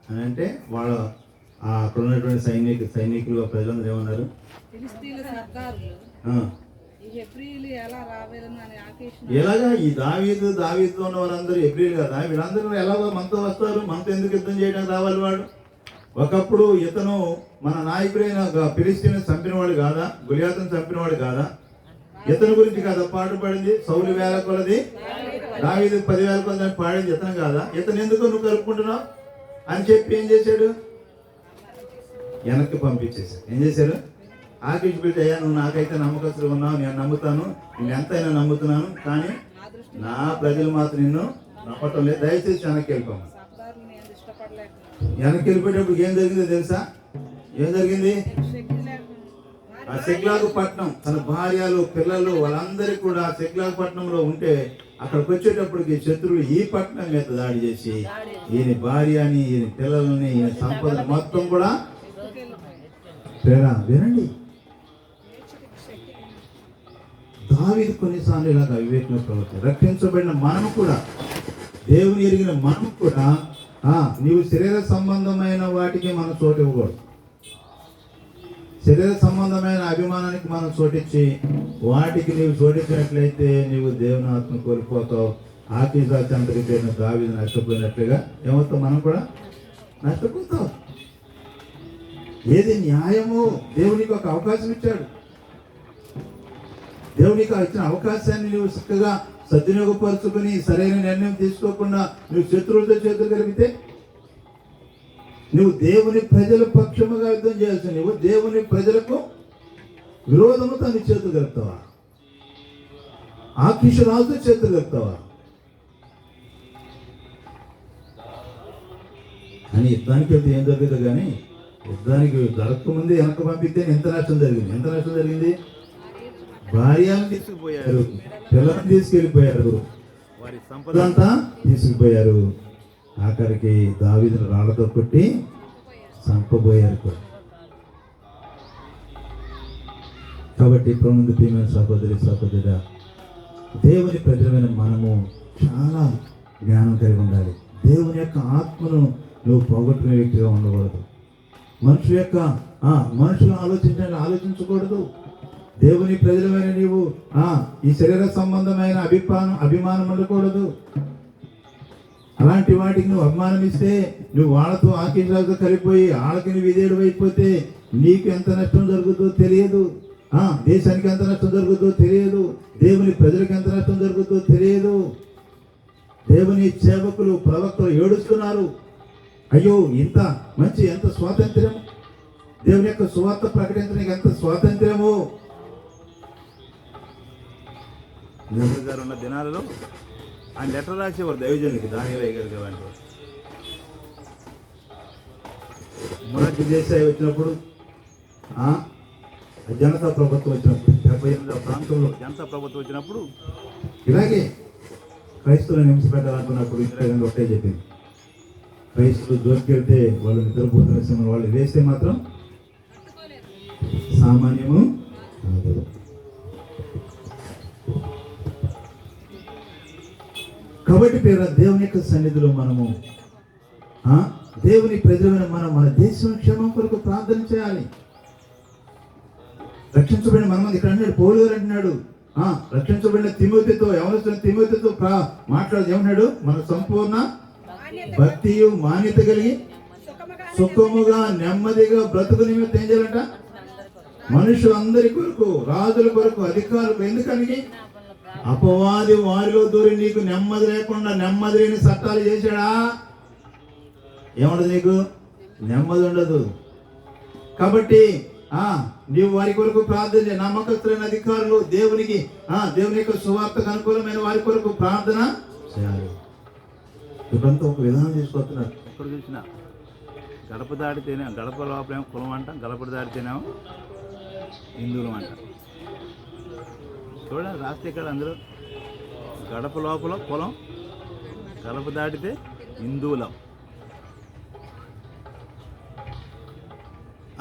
Speaker 1: అని అంటే వాళ్ళు అక్కడ ఉన్నటువంటి సైనికులు ప్రజలందరూ ఏమన్నారు? ఎలాగా ఈ దావీదుతో ఉన్న వారందరూ ఎబ్రీలు కదా, వీళ్ళందరూ ఎలాగో మనతో వస్తారు, మనతో ఎందుకు యుద్ధం చేయడానికి రావాలి వాడు ఒకప్పుడు ఇతను మన నాయకుడైన ఫిలిస్తీన్ చంపినవాడు కాదా, గొలియాతును చంపినవాడు కాదా? ఇతని గురించి కాదా పాట పాడింది? సౌలు 1000 కొలది, దావీదు 10,000 కొలది అని పాడింది ఇతను కాదా? ఇతను ఎందుకు నువ్వు కలుపుకుంటున్నావు అని చెప్పి ఏం చేశాడు? వెనక్కి పంపించేశాడు. ఏం చేశాడు? ఆకిష్ బిడ్డ, అయ్యా నువ్వు నాకైతే నమ్మకస్తులు ఉన్నావు, నేను నమ్ముతాను, నేను ఎంతైనా నమ్ముతున్నాను, కానీ నా ప్రజలు మాత్రం నిన్ను నమ్మటం లేదు, దయచేసి వెనక్కి వెళ్ళిపోమా. వెనక్కి వెళ్ళిపోయేటప్పుడు ఏం జరిగిందో తెలుసా? ఏం జరిగింది? ఆ సిక్లాగు పట్నం, తన భార్యలు పిల్లలు వాళ్ళందరికీ కూడా సిక్లాగు పట్నంలో ఉంటే అక్కడికి వచ్చేటప్పటికి శత్రువులు ఈ పట్నం మీద దాడి చేసి ఈయన భార్యని, ఈయన పిల్లల్ని, ఈయన సంపద మొత్తం కూడా వినండి. దావీదు కొన్నిసార్లు ఇలాగ అవివేకంగా ప్రవర్తి. రక్షించబడిన మనము కూడా, దేవుని ఎరిగిన మనము కూడా నీవు శరీర సంబంధమైన వాటికి మనం చోటు ఇవ్వకూడదు. శరీర సంబంధమైన అభిమానానికి మనం చోటిచ్చి వాటికి నీవు చోటిచ్చినట్లయితే నీవు దేవుని ఆత్మ కోల్పోతావు. ఆకీషా చంద్రకి పేరున దావీదు నష్టపోయినట్లుగా ఏమవుతావు? మనం కూడా నష్టపోతావు. ఏది న్యాయమో దేవునికి ఒక అవకాశం ఇచ్చాడు. దేవునికి ఇచ్చిన అవకాశాన్ని నువ్వు చక్కగా సద్వినియోగపరుచుకుని సరైన నిర్ణయం తీసుకోకుండా నువ్వు శత్రువులతో చేతులు కలిపితే, నువ్వు దేవుని ప్రజల పక్షముగా యుద్ధం చేయాల్సి, నువ్వు దేవుని ప్రజలకు విరోధముతో నీ చేతులు కలుపుతావా? ఆకీషు రాజుతో చేతులు కలుపుతావా? అని యుద్ధానికి వెళ్తే ఏం జరుగుతుంది? కానీ యుద్ధానికి జరగకముందే వెనక పంపిస్తే ఎంత నష్టం జరిగింది? ఎంత నష్టం జరిగింది? భార్యను తీసుకుపోయారు, పిల్లలను తీసుకెళ్ళిపోయారు, వారి సంపద అంతా తీసుకుపోయారు. ఆఖరికి దావీదును రాళ్లతో కొట్టి చంపబోయారు కూడా. కాబట్టి ప్రభునందు ప్రియమైన సహోదరి సహోదరుడా, దేవుని ప్రజలమైన మనము చాలా జ్ఞానం కలిగి ఉండాలి. దేవుని యొక్క ఆత్మను నువ్వు పోగొట్టుకునే వ్యక్తిగా ఉండకూడదు. మనుషులు ఆలోచించకూడదు. దేవుని ప్రజలమైన నీవు ఈ శరీర సంబంధమైన అభిమానం ఉండకూడదు. అలాంటి వాటికి నువ్వు అభిమానం ఇస్తే, నువ్వు వాళ్ళతో ఆకీషులతో కలిపోయి వాళ్ళకి నువ్వు విధేయుడు అయిపోతే నీకు ఎంత నష్టం జరుగుతుందో తెలియదు. దేశానికి ఎంత నష్టం జరుగుతుందో తెలియదు. దేవుని ప్రజలకు ఎంత నష్టం జరుగుతుందో తెలియదు. దేవుని సేవకులు, ప్రవక్తలు ఏడుస్తున్నారు. అయ్యో ఎంత ఎంత స్వాతంత్ర్యం, దేవుని యొక్క సువార్త ప్రకటించడానికి ఎంత స్వాతంత్ర్యము. నెహ్రూ గారు ఉన్న దినాలలో ఆయన లెటర్ రాసేవారు దైవజనులకి, దానియేలు గారికి. అలాంటి మొరార్జీ దేశాయి వచ్చినప్పుడు, జనతా ప్రభుత్వం వచ్చినప్పుడు, 78వ ప్రాంతంలో జనతా ప్రభుత్వం వచ్చినప్పుడు ఇలాగే క్రైస్తవులను హింసపెట్టాలనుకున్నప్పుడు ఇందిరాగాంధీ ఒకటే చెప్పింది, క్రైస్తవులు దొరికెళ్తే వాళ్ళు నిద్రపోతున్న సమయంలో వాళ్ళు వేస్తే మాత్రం సామాన్యము కాదు. కాబట్టి పేరు దేవుని యొక్క సన్నిధిలో మనము దేవుని ప్రజలమైన మనం మన దేశం క్షేమం కొరకు ప్రార్థన చేయాలి. రక్షించబడిన మనమంది ఇక్కడ అన్నాడు, పౌలు గారు అంటున్నాడు, రక్షించబడిన తిమోతితో, యవనస్తున్న తిమోతితో మాట్లాడదు. ఏమన్నాడు? మన సంపూర్ణ భక్తియు మాన్యత కలిగి సుఖముగా నెమ్మదిగా బ్రతుకు నిమిత్తం ఏం చేయాలంట? మనుషులందరి కొరకు, రాజుల కొరకు, అధికారులకు. ఎందుకని? అపవాది వారిలో దూరి నీకు నెమ్మది లేకుండా నెమ్మది లేని చట్టాలు చేశాడా? ఏముండదు, నీకు నెమ్మది ఉండదు. కాబట్టి నీవు వారి కొరకు ప్రార్థన చేయ. నమ్మకస్తులైన అధికారులు, దేవుని యొక్క సువార్తకు అనుకూలమైన వారి కొరకు ప్రార్థన చేయాలి. ఇప్పుడంతా ఒక విధానం తీసుకొస్తున్నారు. ఎక్కడ చూసినా గడప దాడితేనే, గడప లోపలేమో కులం అంటాం, గడప దాడితేనేమో హిందువులం అంటాం. చూడండి రాస్తే ఇక్కడ అందరూ గడప లోపల కులం, గడప దాటితే హిందువులం.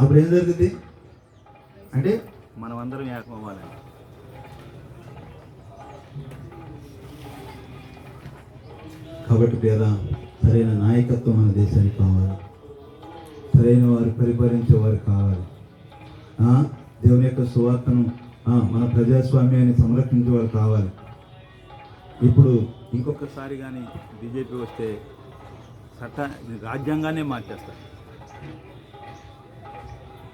Speaker 1: అప్పుడు ఏం జరుగుతుంది అంటే మనం అందరం ఏకం అవ్వాలని. కాబట్టి పేద సరైన నాయకత్వం మన దేశానికి కావాలి. సరైన వారు పరిపాలించే వారు కావాలి. దేవుని యొక్క సువార్తను, మన ప్రజాస్వామ్యాన్ని సంరక్షించే వారు కావాలి. ఇప్పుడు ఇంకొకసారి కానీ బీజేపీ వస్తే రాజ్యాంగాన్ని మార్చేస్తారు.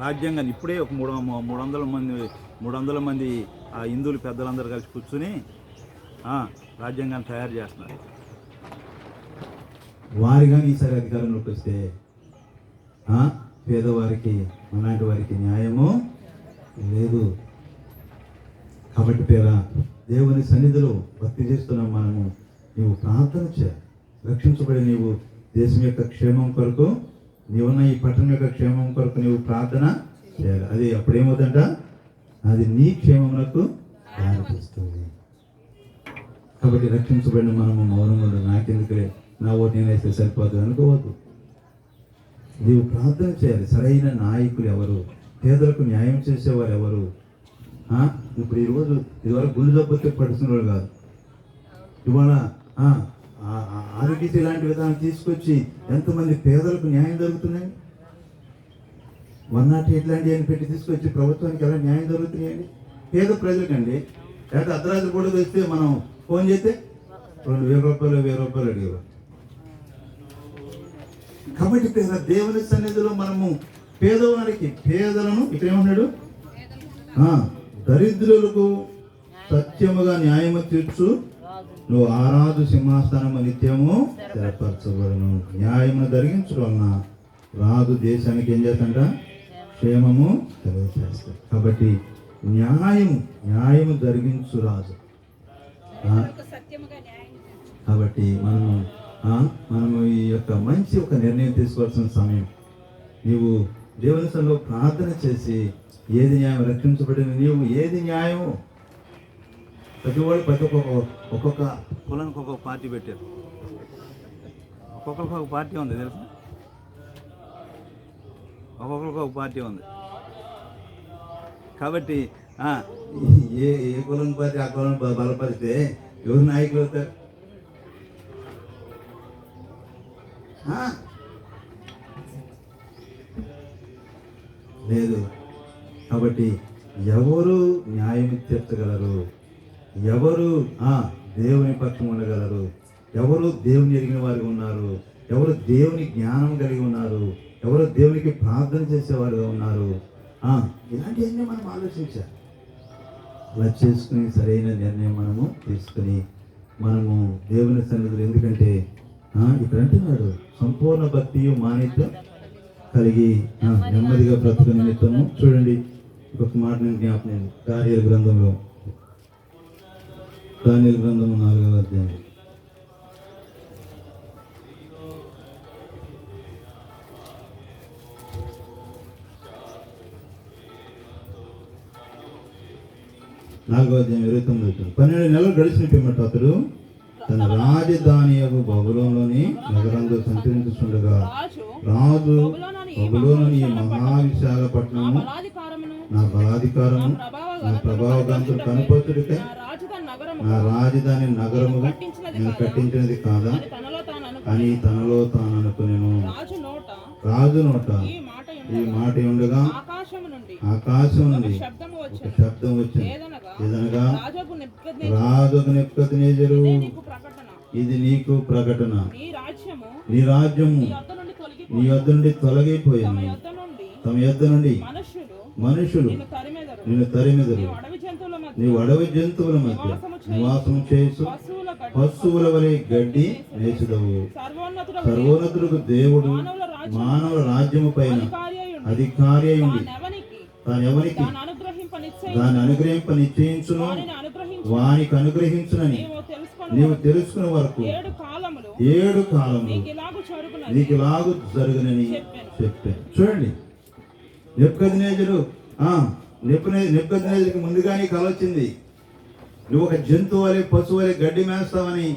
Speaker 3: రాజ్యాంగాన్ని ఇప్పుడే ఒక 300 మంది ఆ హిందువులు పెద్దలందరూ కలిసి కూర్చుని రాజ్యాంగాన్ని తయారు చేస్తున్నారు.
Speaker 1: వారి కానీ ఈసారి అధికారంలోకి వస్తే పేదవారికి అలాంటి వారికి న్యాయము లేదు. కాబట్టి పేరా దేవుని సన్నిధిలో భక్తి చేస్తున్నాం మనము. నీవు ప్రార్థన చేయాలి. రక్షించబడి నీవు దేశం యొక్క క్షేమం కొరకు, నీవున్న ఈ పట్టణం యొక్క క్షేమం కొరకు నీవు ప్రార్థన చేయాలి. అది అప్పుడేమవుతుందంట, అది నీ క్షేమమునకు దారితీస్తుంది. కాబట్టి రక్షించబడిన మనము మౌనంగా నాకెందుకులే, నా ఓటు నేనేస్తే సరిపోదు అనుకోవద్దు. నీవు ప్రార్థన చేయాలి. సరైన నాయకులు ఎవరు, పేదలకు న్యాయం చేసేవారు ఎవరు? ఇప్పుడు ఈరోజు ఇదివరకు గుండె జబ్బుతో పడుతున్న వాళ్ళు కాదు, ఇవాళ ఆరోగ్యశ్రీ ఇలాంటి విధానం తీసుకొచ్చి ఎంతమంది పేదలకు న్యాయం జరుగుతున్నాయి. 108 ఇట్లాంటి అని పెట్టి తీసుకొచ్చి ప్రభుత్వానికి ఎలా న్యాయం జరుగుతున్నాయండి? పేద ప్రజలకండి. లేకపోతే అర్ధరాత్రి కూడా వస్తే మనం ఫోన్ చేస్తే 2,000 రూపాయలు 1,000 రూపాయలు అడిగేవారు. కాబట్టి దేవుని సన్నిధిలో మనము పేదలను ఇక్కడ ఏమన్నాడు, దరిద్రులకు సత్యముగా న్యాయము తీర్చు, నువ్వు ఆరాధు సింహాసనము నిత్యము స్థిరపరచబడును. న్యాయమును జరిగించడం వలన రాజు దేశానికి ఏం చేస్తంట, క్షేమము తెలియజేస్తాడు. కాబట్టి న్యాయము జరిగించు రాజు. కాబట్టి మనము ఈ యొక్క మంచి ఒక నిర్ణయం తీసుకోవాల్సిన సమయం. నీవు దేవుని సన్నిధిలో ప్రార్థన చేసి ఏది న్యాయం, రక్షించబడిన నీవు ఏది న్యాయము. ప్రతి ఒక్కొక్క
Speaker 3: కులానికి ఒక్కొక్క పార్టీ పెట్టారు. ఒక్కొక్కరికి ఒక పార్టీ ఉంది తెలుసా, ఒక్కొక్కరికి ఒక పార్టీ ఉంది. కాబట్టి
Speaker 1: ఏ కులం పార్టీ ఆ కులం బలపరిస్తే ఎవరు నాయకులు అవుతారు? లేదు. కాబట్టి ఎవరు న్యాయం తీర్చగలరు, ఎవరు దేవుని పక్షం ఉండగలరు, ఎవరు దేవుని ఎరిగిన వారు ఉన్నారు, ఎవరు దేవుని జ్ఞానం కలిగి ఉన్నారు, ఎవరు దేవునికి ప్రార్థన చేసేవారుగా ఉన్నారు, ఇలాంటివన్నీ మనం ఆలోచించాలి. అలా చేసుకుని సరైన నిర్ణయం మనము తీసుకుని మనము దేవుని సన్నిధిలో, ఎందుకంటే ఇక్కడ అంటున్నాడు సంపూర్ణ భక్తియు మానిత్యం కలిగి నెమ్మదిగా బ్రతుకు నిమిత్తము. చూడండి ఒక మాట నేను జ్ఞాపకం, దానియేలు గ్రంథము 4వ అధ్యాయం. నాలుగవ అధ్యాయం 29. 12 నెలలు గడిచిన పిమ్మట అతడు తన రాజధాని బబులోనులోని నగరంలో సంచరించుండగా రాజు బబులోనులోని మహావిశాలపట్నము నా బలాధికారము నా ప్రభావకాంతులు కనుపరుచుటకై నా రాజధాని నగరముగా నేను కట్టించినది కాదా అని తనలో తాను అనుకునేను. రాజు నోట ఈ మాట ఉండగా ఆకాశం నుండి ఒక శబ్దం వచ్చింది. ఏదనగా రాజుకు నెబుకద్నెజరు, ఇది నీకు ప్రకటన, నీ రాజ్యము నీ యొద్ద నుండి తొలగిపోయింది. తమ యొద్ద నుండి మనుషులు నిన్ను తరిమెదరు. నీవు అడవి జంతువుల మధ్య నివాసం చేసు పశువుల వలె గడ్డి మేచుదవు. సర్వోన్నతులకు దేవుడు మానవుల రాజ్యము పైన అధికారి అయి ఉండి తాను ఎవరికి దాన్ని అనుగ్రహింప నిశ్చయించును వానికి అనుగ్రహించునని నీవు తెలుసుకున్న వరకు 7 కాలములు నీకు ఇలాగు జరుగునని చెప్పాను. చూడండి, నెబుకద్నెజరుకి ముందుగానే కల వచ్చింది. నువ్వు ఒక జంతువు వలె పశువు వలె గడ్డి మేస్తావని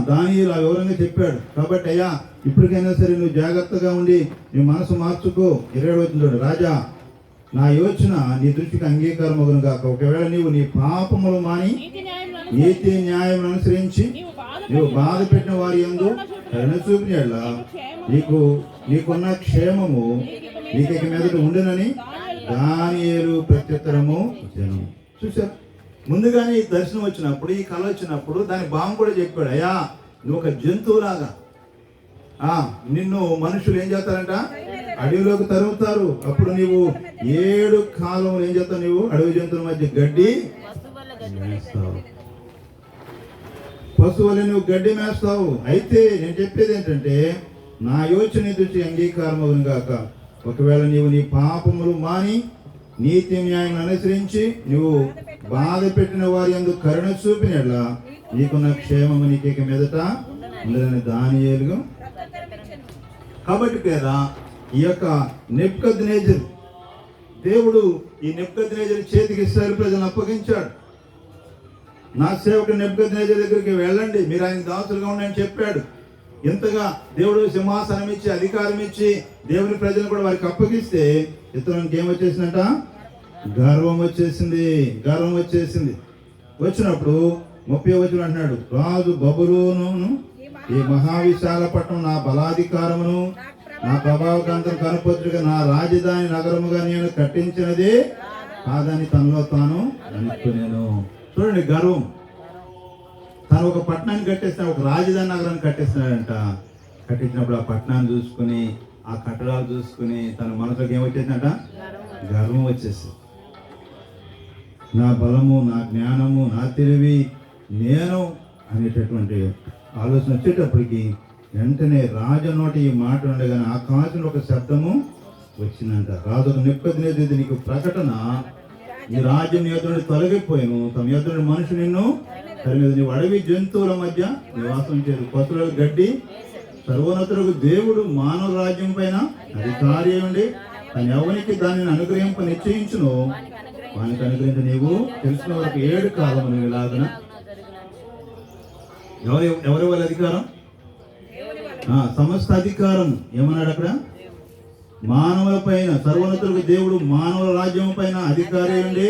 Speaker 1: దానియేలు వివరంగా చెప్పాడు. కాబట్టి అయ్యా ఇప్పటికైనా సరే నువ్వు జాగ్రత్తగా ఉండి నీ మనసు మార్చుకో. 20 వచ్చింది, రాజా నా యోచన నీ దృష్టికి అంగీకారం అగును గాక. ఒకవేళ నీవు నీ పాపములు మాని నీతి న్యాయం అనుసరించి నువ్వు బాధ పెట్టిన వారి యందు కరుణ చూపిన నీకున్న క్షేమము నీకు ఇక మీదట ఉండునని దానియేలు ప్రత్యుత్తరము ఇచ్చెను. చూసారు, ముందుగానే ఈ దర్శనం వచ్చినప్పుడు, ఈ కళ వచ్చినప్పుడు దాని బాంబు కూడా చెప్పాడు, అయ్యా నువ్వు ఒక జంతువులాగా నిన్ను మనుషులు ఏం చేస్తారంట అడవిలోకి తరుగుతారు. అప్పుడు నీవు 7 కాలం ఏం చేస్తావు? నీవు అడవి జంతువుల మధ్య గడ్డి మేస్తావు, పశువులు నువ్వు గడ్డి మేస్తావు. అయితే నేను చెప్పేది ఏంటంటే, నా యోచన దృష్టి అంగీకారమవును గాక. ఒకవేళ నీవు నీ పాపములు మాని నీతి న్యాయం అనుసరించి నువ్వు బాధ పెట్టిన వారి యందు కరుణ చూపినట్లా నీకున్న క్షేమము నీకు ఇక మీదట ఉండదని దానియేలు. కాబట్టి పేరా ఈ యొక్క నెబుకద్నెజరు, దేవుడు ఈ నెబుకద్నెజరు చేతికి ఇశ్రాయేలు ప్రజలను అప్పగించాడు. నా సేవకుడు నెబుకద్నెజరు దగ్గరికి వెళ్ళండి, మీరు ఆయన దాసులుగా ఉండండి చెప్పాడు. ఎంతగా దేవుడు సింహాసనం ఇచ్చి అధికారం ఇచ్చి దేవుని ప్రజలను కూడా వారికి అప్పగిస్తే ఇతరునికి ఏమొచ్చేసిందంట? గర్వం వచ్చేసింది. గర్వం వచ్చేసింది. వచ్చినప్పుడు 30వ వచనం అంటున్నాడు, రాజు బబులోను ఈ మహావిశాల పట్టణం నా బలాధికారమును నా ప్రభావకాంతం కనపత్రిక నా రాజధాని నగరముగా నేను కట్టించినదే కాదని తనలో తాను అనుకునేను. చూడండి గర్వం. తను ఒక పట్టణాన్ని కట్టేస్తున్నాడు, ఒక రాజధాని నగరాన్ని కట్టేస్తున్నాడంట. కట్టించినప్పుడు ఆ పట్టణాన్ని చూసుకుని ఆ కట్టడాలు చూసుకుని తన మనసులోకి ఏమొచ్చేసిందంట? గర్వం వచ్చేసింది. నా బలము, నా జ్ఞానము, నా తెలివి, నేను అనేటటువంటి ఆలోచన వచ్చేటప్పటికి వెంటనే రాజు నోటి ఈ మాట ఉండగానే ఆకాశంలో ఒక శబ్దము వచ్చిందంట. రాజు నెబుకద్నెజరు నీకు ప్రకటన, ఈ రాజ్యం నీ యొద్ద నుండి తొలగిపోయాను, తమ యొద్ద నుండి మనుషులు నిన్ను తరిమీద నీవు అడవి జంతువుల మధ్య నివాసం చేయదు, పశువులకు గడ్డి సర్వోన్నతులకు దేవుడు మానవ రాజ్యం పైన అధికారి ఉండి తన ఎవరికి దానిని అనుగ్రహింప నిశ్చయించును వానికి అనుగ్రహించ నీవు తెలిసిన వరకు 7 కాలం నువ్వు ఇలాగన. ఎవరి వాళ్ళ అధికారం? సమస్త అధికారం. ఏమన్నాడు అక్కడ? మానవుల పైన, సర్వోన్నతులకు దేవుడు మానవుల రాజ్యం పైన అధికారి ఉండి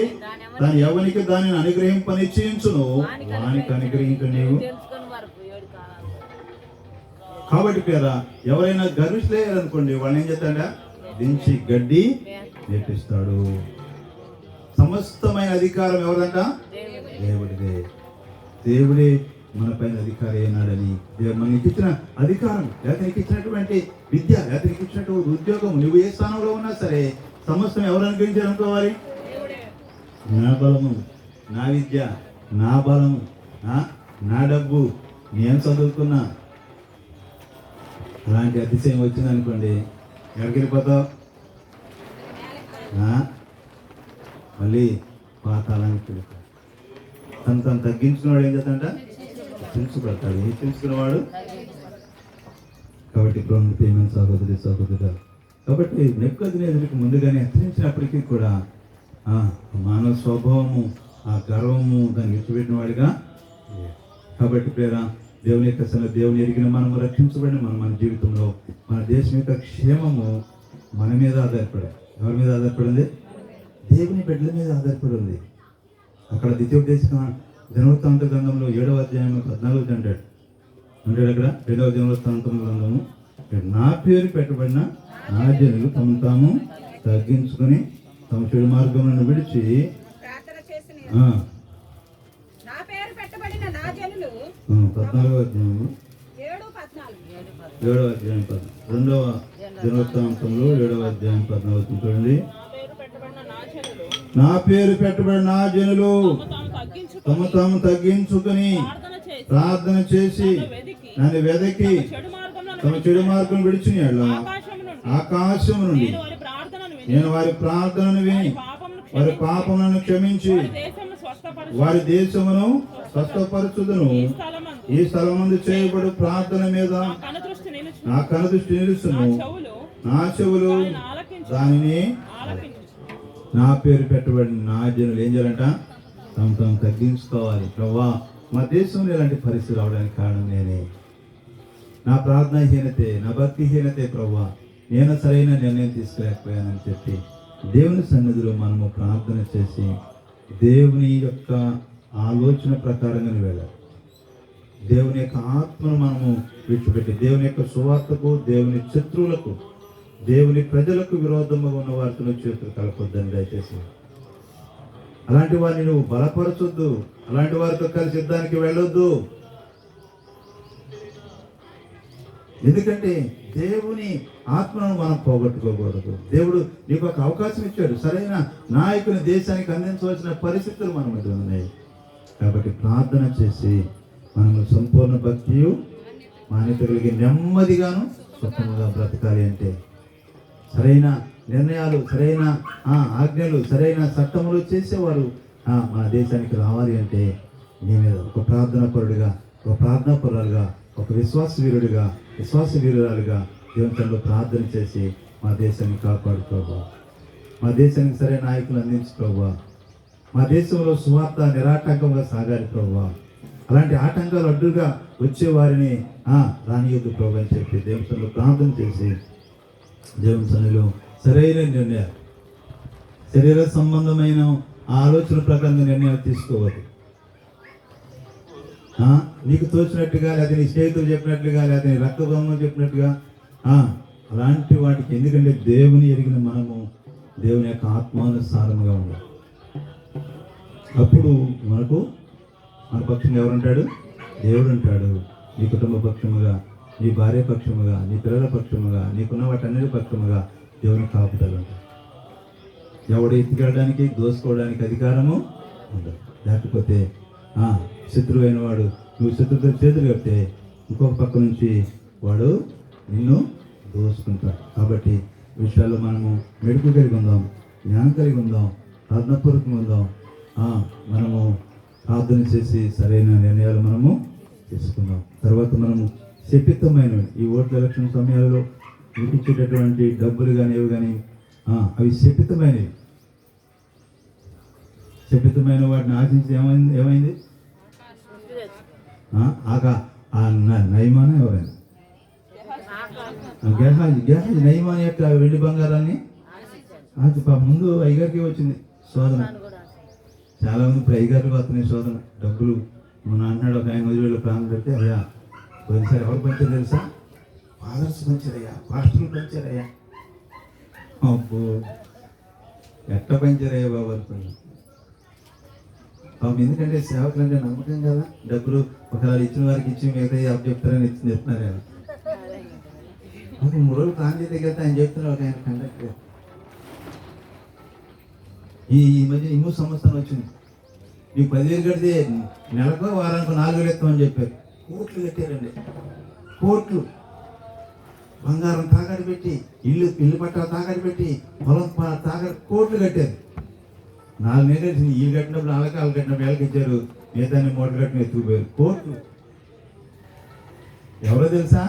Speaker 1: దాని ఎవరికి దానిని అనుగ్రహింప నిశ్చయించును వానికి అనుగ్రహించు నీవు. కాబట్టి పేరా ఎవరైనా గర్విష్లేయాలనుకోండి, వాళ్ళు ఏం చేస్తాడా? దించి గడ్డి నేర్పిస్తాడు. సమస్తమైన అధికారం ఎవరిదంట? దేవుడిదే. దేవుడే మన పైన అధికారి అయినాడని, దేవుడు మనకి ఇచ్చిన అధికారం, లేకపోతే నీకు ఇచ్చినటువంటి విద్య, లేకపోతే నీకు ఇచ్చినటువంటి ఉద్యోగం, నువ్వు ఏ స్థానంలో ఉన్నా సరే సమస్తం ఎవరు అనుగ్రహించాలనుకోవాలి? నా బలము, నా విద్య, నా బలము, నా డబ్బు, నేను చదువుకున్నా. అలాంటి అతిశయం వచ్చిందనుకోండి, ఎక్కడికి వెళ్ళిపోతావు? మళ్ళీ పాతాళానికి వెళ్ళిపోతావు. తను తగ్గించుకున్నవాడు ఏం చేస్తాడంట? తెలుసుకుంటాడు. ఏం తెలుసుకున్నవాడు? కాబట్టి ప్రేమ సహోదరి సహోదరు, కాబట్టి నెబుకద్నెజరుకు ముందుగానే హెచ్చరించినప్పటికీ కూడా మానవ స్వభావము, ఆ గర్వము దాన్ని విడిచిపెట్టిన వాడిగా. కాబట్టి ప్రేరా దేవుని యొక్క దేవుని ఎరిగిన మనము రక్షించబడిన మన జీవితంలో మన దేశం యొక్క క్షేమము మన మీద ఆధారపడాలి. ఎవరి మీద ఆధారపడింది? దేవుని బిడ్డల మీద ఆధారపడి ఉంది. అక్కడ ద్వితీయోపదేశ దినవృత్తాంత గ్రంథంలో 7వ అధ్యాయం 14 అంటాడు. అక్కడ 2వ దినవృత్తాంత గ్రంథము, నా పేరు పెట్టబడిన నా జనులు తమ తాము తగ్గించుకొని తమ చెడు మార్గములను విడిచి 14వ అధ్యాయము 7వ అధ్యాయం 2వ దినవృత్తాంతంలో 7వ అధ్యాయం 14 చూడండి. నా పేరు పెట్టబడిన నా జనులు తమ తాము తగ్గించుకొని ప్రార్థన చేసి నన్ను వెదకి తమ చెడు మార్గం విడిచిన ఆకాశం నుండి నేను వారి ప్రార్థనను విని వారి పాపములను క్షమించి వారి దేశమును స్వస్థపరచుదును. ఈ స్థలమందు చేయబడు ప్రార్థన మీద నా కనుదృష్టి నిలుచును, నా చెవులు దానిని. నా పేరు పెట్టబడిన నా జనులు ఏం చేయాలంట? తమ తగ్గించుకోవాలి. ప్రభువా, మా దేశంలో ఇలాంటి పరిస్థితి రావడానికి కారణం నేనే, నా ప్రార్థనాహీనతే, నా భక్తిహీనతే. ప్రభువా, నేను సరైన నిర్ణయం తీసుకోలేకపోయానని చెప్పి దేవుని సన్నిధిలో మనము ప్రార్థన చేసి దేవుని యొక్క ఆలోచన ప్రకారంగా వెళ్ళాలి. దేవుని యొక్క ఆత్మను మనము విడిచిపెట్టి దేవుని యొక్క సువార్తకు, దేవుని శత్రువులకు, దేవుని ప్రజలకు విరోధంగా ఉన్న వారితో చేతులు కలపొద్దని దయచేసి. అలాంటి వారిని నువ్వు బలపరచొద్దు, అలాంటి వారితో కలిసి యుద్ధానికి వెళ్ళొద్దు. ఎందుకంటే దేవుని ఆత్మను మనం పోగొట్టుకోకూడదు. దేవుడు నీకు ఒక అవకాశం ఇచ్చాడు. సరైన నాయకుని దేశానికి అందించవలసిన పరిస్థితులు మన మధ్య ఉన్నాయి. కాబట్టి ప్రార్థన చేసి మనము సంపూర్ణ భక్తియు మాన్యత కలిగి నెమ్మదిగాను సుఖముగా బ్రతకాలి అంటే సరైన నిర్ణయాలు, సరైన ఆజ్ఞలు, సరైన చట్టములు చేసేవారు మన దేశానికి రావాలి అంటే నీ మీద ఒక ప్రార్థనా పరుడుగా, ఒక ప్రార్థనా పరులుగా, ఒక విశ్వాస వీరురాలుగా దేవునిలో ప్రార్థన చేసి మా దేశాన్ని కాపాడుకోవా, మా దేశానికి సరైన నాయకులు అందించుకోవా, మా దేశంలో సువార్త నిరాటంకంగా సాగాలి ప్రభువా. అలాంటి ఆటంకాలు అడ్డుగా వచ్చే వారిని రానియొద్దు ప్రభు అని చెప్పి దేవునిలో ప్రార్థన చేసి దేవుని సన్నిధిలో సరైన నిర్ణయాలు, శరీర సంబంధమైన ఆలోచన ప్రకారంగా నిర్ణయాలు తీసుకోవద్దు. నీకు తోచినట్టుగా, లేదా నీ స్నేహితులు చెప్పినట్లుగా, లేదా నీ రక్తబంధం చెప్పినట్టుగా అలాంటి వాటికి, ఎందుకంటే దేవుని ఎరిగిన మనము దేవుని యొక్క ఆత్మానుసారముగా ఉండాలి. అప్పుడు మన పక్షంగా ఎవరుంటాడు? దేవుడు ఉంటాడు. నీ కుటుంబ పక్షముగా, నీ భార్య పక్షముగా, నీ పిల్లల పక్షముగా, నీకున్న వాటన్నిటి పక్షముగా దేవుని కాపుదలు ఉంటాడు. ఎవడు ఎత్తుకెళ్ళడానికి, దోసుకోవడానికి అధికారము ఉండదు. లేకపోతే శత్రువు అయిన వాడు, నువ్వు శత్రువుతో చేతులు కడితే ఇంకొక పక్క నుంచి వాడు నిన్ను దోసుకుంటాడు. కాబట్టి విషయాల్లో మనము మెడుకు కలిగి ఉందాం, జ్ఞానం కలిగి ఉందాం, ప్రార్థనాపూర్వకంగా ఉందాం. మనము ప్రార్థన చేసి సరైన నిర్ణయాలు మనము తీసుకుందాం. తర్వాత మనము శపితమైనవి, ఈ ఓట్ల ఎలక్షన్ సమయాల్లో మీకు ఇచ్చేటటువంటి డబ్బులు కానీ ఏవి కానీ అవి శపితమైనవి. శపితమైన వాటిని ఆశించి ఏమైంది? నయమాన ఎవరైనా గెహాజీ నయమాన్ యొక్క వెండి బంగారాన్ని ముందు అయ్యగారికి వచ్చింది శోధన. చాలా మంది ఇప్పుడు అయ్యగారికి వస్తున్నాయి శోధన. డబ్బులు మొన్న అన్నాడు ఒక ఆయన 5,000 ప్రాణం పెడితే, అయ్యా పోయినసారి ఎవరు పంచారు తెలుసా? ఫాదర్స్ పంచారయ్యా, పాస్టర్లు పంచారయ్యా. అబ్బో ఎట్ట పంచారయ్యా బాబు అనుకున్నాను. ఎందుకంటే సేవకులు అంటే నమ్మకం కదా. డబ్బులు ఒకవేళ ఇచ్చిన వారికి ఇచ్చి మిగతా అప్పు చెప్తారని చెప్తున్నారు కదా. ఒక 3 రోజులు ప్లాన్ చేస్తే ఆయన చెప్తున్నారు ఒక ఆయన కండక్టర్. ఈ మధ్య ఇంకో సంవత్సరం వచ్చింది, నీకు 10,000 కడితే నెలకు వారానికి 4,000 ఇస్తామని చెప్పారు. కోట్లు కట్టారండి, కోట్లు. బంగారం తాకట్టు పెట్టి, ఇల్లు పట్టాలు తాకట్టు పెట్టి, పొలం తాకట్టు, కోట్లు కట్టారు. 4 నెలలు ఇల్లు కట్టినప్పుడు వాళ్ళకి, వాళ్ళు కట్టినప్పుడు వీళ్ళకి ఇచ్చారు. మిగతాన్ని మూటలు కట్టిన ఎత్తుకుపోయారు. కోట్లు. ఎవరో తెలుసా?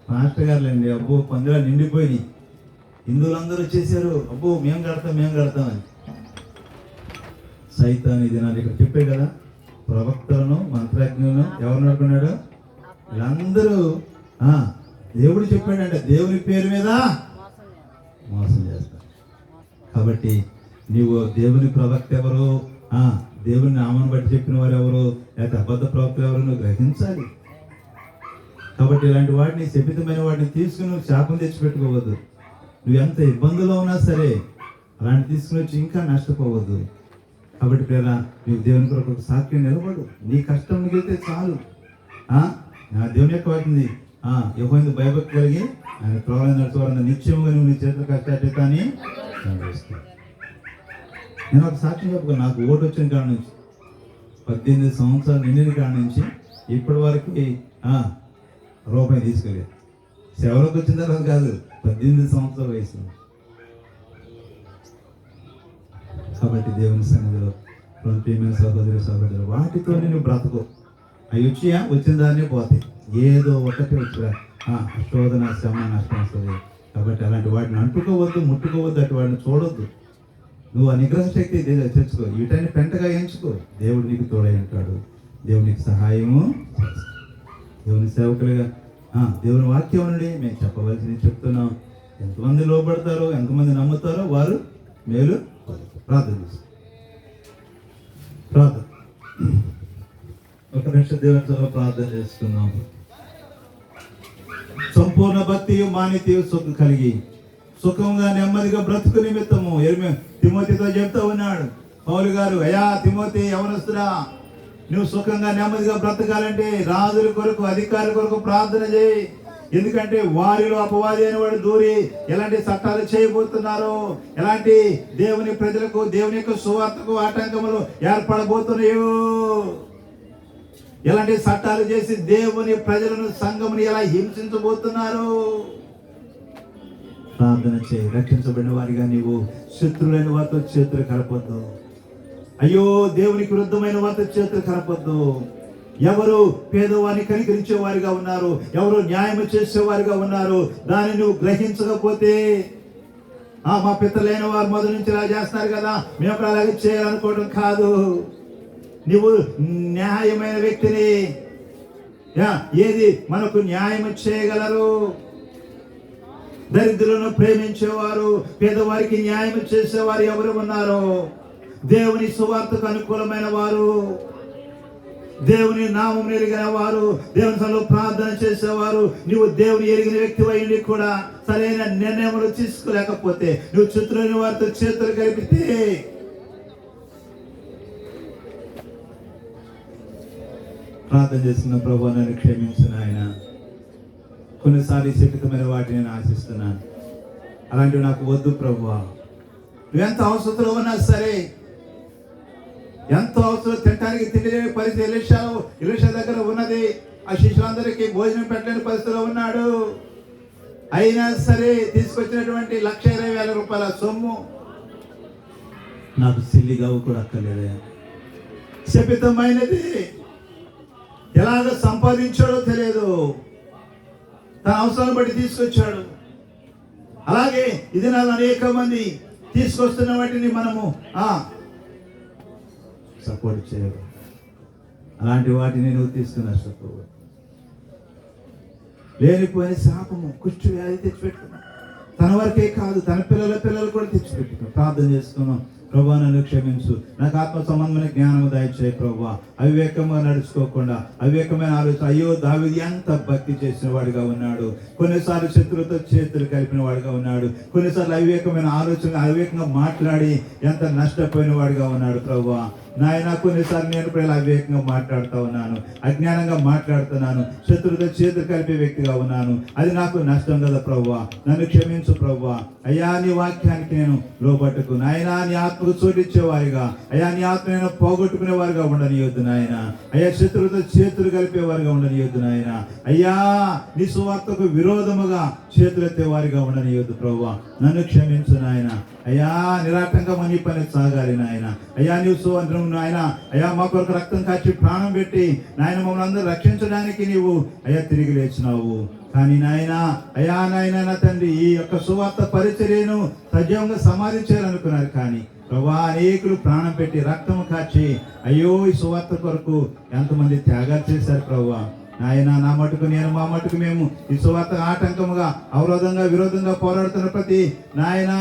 Speaker 1: మాస్టర్ గారులండి. అబ్బో పందిరాలు నిండిపోయినాయి. హిందువులందరూ వచ్చేసారు. అబ్బో మేము కడతామని. సైతాన్ ఇది నాకు ఇక్కడ చెప్పే కదా, ప్రవక్తలను, మంత్రజ్ఞులను ఎవరు నడుకున్నాడు? వీళ్ళందరూ దేవుడు చెప్పాడంటే దేవుని పేరు మీద మోసం చేస్తారు. కాబట్టి నీవు దేవుని ప్రవక్త ఎవరు, దేవుని నామాన్ని బట్టి చెప్పిన వారు ఎవరు, లేకపోతే అబద్ధ ప్రవక్తలు ఎవరు నువ్వు గ్రహించాలి. కాబట్టి ఇలాంటి వాటిని, శపితమైన వాటిని తీసుకుని నువ్వు శాపం తెచ్చిపెట్టుకోవద్దు. నువ్వు ఎంత ఇబ్బందుల్లో ఉన్నా సరే అలాంటి తీసుకుని వచ్చి ఇంకా నష్టపోవద్దు. కాబట్టి ప్రేర, నీవు దేవుని కొరకు ఒక సాక్షి నిలబడు. నీ కష్టం మిగిలితే చాలు. నా దేవుని యొక్క వాటిని ఎవరి భయభక్తి కలిగి ఆయన త్రోవలను నడుచుకోవాలన్న నిత్యముగా నువ్వు నీ చేతుల కష్టాన్ని నేను ఒక సాక్ష్యం చెప్పుకో. నాకు ఓటు వచ్చిన కాడ నుంచి 18 సంవత్సరాలు నిండిన కాడ నుంచి ఇప్పటి వరకు రూపాయి తీసుకోలేదు. సేవలోకి వచ్చిన తర్వాత కాదు, 18 సంవత్సరాల వయసు. కాబట్టి దేవుని సన్నిధిలో ప్రియమైన సహోదరులు వాటితోనే నువ్వు బ్రతకు. అవి వచ్చిన దాన్నే పోతాయి. ఏదో ఒకటి వచ్చిరా శోధన, శ్రమ, నష్టం వస్తుంది. కాబట్టి అలాంటి వాటిని అంటుకోవద్దు, ముట్టుకోవద్దు, అటు వాటిని చూడొద్దు. నువ్వు ఆ నిగ్రహ శక్తి తెచ్చుకో. వీటన్ని పెంటగా ఎంచుకో. దేవుడు నీకు తోడై ఉంటాడు. దేవుడు నీకు సహాయము. దేవుని సేవకులుగా దేవుని వాక్యం నుండి మేము చెప్పవలసింది చెప్తున్నాం. ఎంతమంది లోబడతారో, ఎంతమంది నమ్ముతారో వారు మేలు. ప్రార్థన ఒక నిమిషం దేవునితో ప్రార్థన చేస్తున్నాం. సంపూర్ణ భక్తియు మాన్యతయు సుఖం కలిగి సుఖంగా నెమ్మదిగా బ్రతుకు నిమిత్తము తిమోతితో చెప్తా ఉన్నాడు పౌలు గారు. అయ్యా తిమోతి, యవనస్తుడా, నువ్వు సుఖంగా నెమ్మదిగా బ్రతకాలంటే రాజుల కొరకు, అధికారుల కొరకు ప్రార్థన చేయి. ఎందుకంటే వారిలో అపవాది అయిన వాడు దూరి ఎలాంటి చట్టాలు చేయబోతున్నారు, ఎలాంటి దేవుని ప్రజలకు దేవుని యొక్క సువార్తకు ఆటంకములు ఏర్పడబోతున్నాయో, ఎలాంటి చట్టాలు చేసి దేవుని ప్రజలను సంఘముని ఎలా హింసించబోతున్నారు. ప్రార్థన చేయి. రక్షించబడిన వారిగా నీవు శత్రులైన వారితో చేతులు కలపొద్దు. అయ్యో, దేవునికి విరుద్ధమైన వారితో చేతులు కలపొద్దు. ఎవరు పేదవారిని కనికరించే వారిగా ఉన్నారు, ఎవరు న్యాయం చేసేవారిగా ఉన్నారు, దాన్ని నువ్వు గ్రహించకపోతే మా పితలైన వారు మొదటి నుంచి ఇలా చేస్తారు కదా, మేము కూడా అలాగే చేయాలనుకోవడం కాదు. నువ్వు న్యాయమైన వ్యక్తిని, ఏది మనకు న్యాయం చేయగలరు? దరిద్రులను ప్రేమించేవారు, పేదవారికి న్యాయం చేసేవారు ఎవరు ఉన్నారు? దేవుని సువార్తకు అనుకూలమైన వారు, దేవుని నామం ఎరిగిన వారు, దేవుని సన్నిధిలో ప్రార్థన చేసేవారు. నువ్వు దేవుని ఎరిగిన వ్యక్తి అయ్యి కూడా సరైన నిర్ణయములు తీసుకోలేకపోతే, నువ్వు శత్రువుని వారితో చేతులు కలిపితే, ప్రార్థన చేస్తున్న ప్రభువా నన్ను క్షమించిన ఆయన, కొన్నిసార్లు శపితమైన వాటిని నేను ఆశిస్తున్నాను, అలాంటివి నాకు వద్దు ప్రభువా. నువ్వెంత అవసరంలో ఉన్నా సరే, ఎంతో అవసరం, తినడానికి తిండి లేని పరిస్థితి ఎలీషా దగ్గర ఉన్నది. ఆ శిష్యులందరికీ భోజనం పెట్టలేని పరిస్థితిలో ఉన్నాడు. అయినా సరే తీసుకొచ్చినటువంటి 1,20,000 రూపాయల సొమ్ము నాకు సిల్లిగా కూడా అక్కర్లేదే. శపితమైనది ఎలాగ సంపాదించాడో తెలియదు, తన అవసరాన్ని బట్టి తీసుకొచ్చాడు. అలాగే ఇది నాకు అనేక మంది తీసుకొస్తున్న వాటిని మనము సపోర్ట్ చేయరు. అలాంటి వాటిని నువ్వు తీసుకుని నష్టపోవు. లేనిపోయిన శాపము, కుష్టి వ్యాధి తెచ్చిపెట్టుకున్నా, తన వరకే కాదు తన పిల్లలు కూడా తెచ్చిపెట్టుకున్నాం. ప్రార్థన చేసుకున్నాం. ప్రభువా నన్ను క్షమించు, నాకు ఆత్మ సంబంధమైన జ్ఞానం దయచేయి ప్రభువా. అవివేకంగా నడుచుకోకుండా, అవివేకమైన ఆలోచన. అయ్యో, దావీదు ఎంత భక్తి చేసిన వాడిగా ఉన్నాడు, కొన్నిసార్లు శత్రువులతో చేతులు కలిపిన వాడిగా ఉన్నాడు, కొన్నిసార్లు అవివేకమైన ఆలోచన, అవివేకంగా మాట్లాడి ఎంత నష్టపోయిన వాడిగా ఉన్నాడు ప్రభువా. నాయన, కొన్నిసార్లు నేను కూడా ఇలా అవివేకంగా మాట్లాడుతూ ఉన్నాను, అజ్ఞానంగా మాట్లాడుతున్నాను, శత్రువులతో చేతులు కలిపే వ్యక్తిగా ఉన్నాను. అది నాకు నష్టం కదా ప్రభువా, నన్ను క్షమించు ప్రభువా. అయ్యా, నీ వాక్యానికి నేను లోబట్టుకు నాయన, నీ ఆత్మకు చోటిచ్చేవారిగా, అయ్యా నీ ఆత్మ నేను పోగొట్టుకునే వారిగా ఉండనియొద్దు నాయన. అయ్యా, శత్రువులతో చేతులు కలిపేవారిగా ఉండనియొద్దు నాయన. అయ్యా, నీ సువార్తకు విరోధముగా చేతులెత్తే వారిగా ఉండనియొద్దు ప్రభువా. నన్ను క్షమించు నాయన. అయ్యా, నిరాటంగా నీ పని సాగాలి నాయన. అయ్యా, నీవు సువర్ణం నాయన. అయ్యా, మా కొరకు రక్తం కాచి ప్రాణం పెట్టి నాయన మమ్మల్ని అందరూ రక్షించడానికి నీవు అయ్యా తిరిగి లేచినావు. కానీ నాయన, అయ్యా నాయన నా తండ్రి, ఈ యొక్క సువార్త పరిచర్యను సజీవంగా సమాధించాలనుకున్నారు. కానీ ప్రభా, అనేకులు ప్రాణం పెట్టి రక్తం కాచి అయ్యో ఈ సువార్త కొరకు ఎంతమంది త్యాగాలు చేశారు ప్రభువా. నాయన, నా మటుకు నేను, మా మటుకు మేము ఈ సువార్త ఆటంకముగా, అవరోధంగా, విరోధంగా పోరాడుతున్న ప్రతి నాయన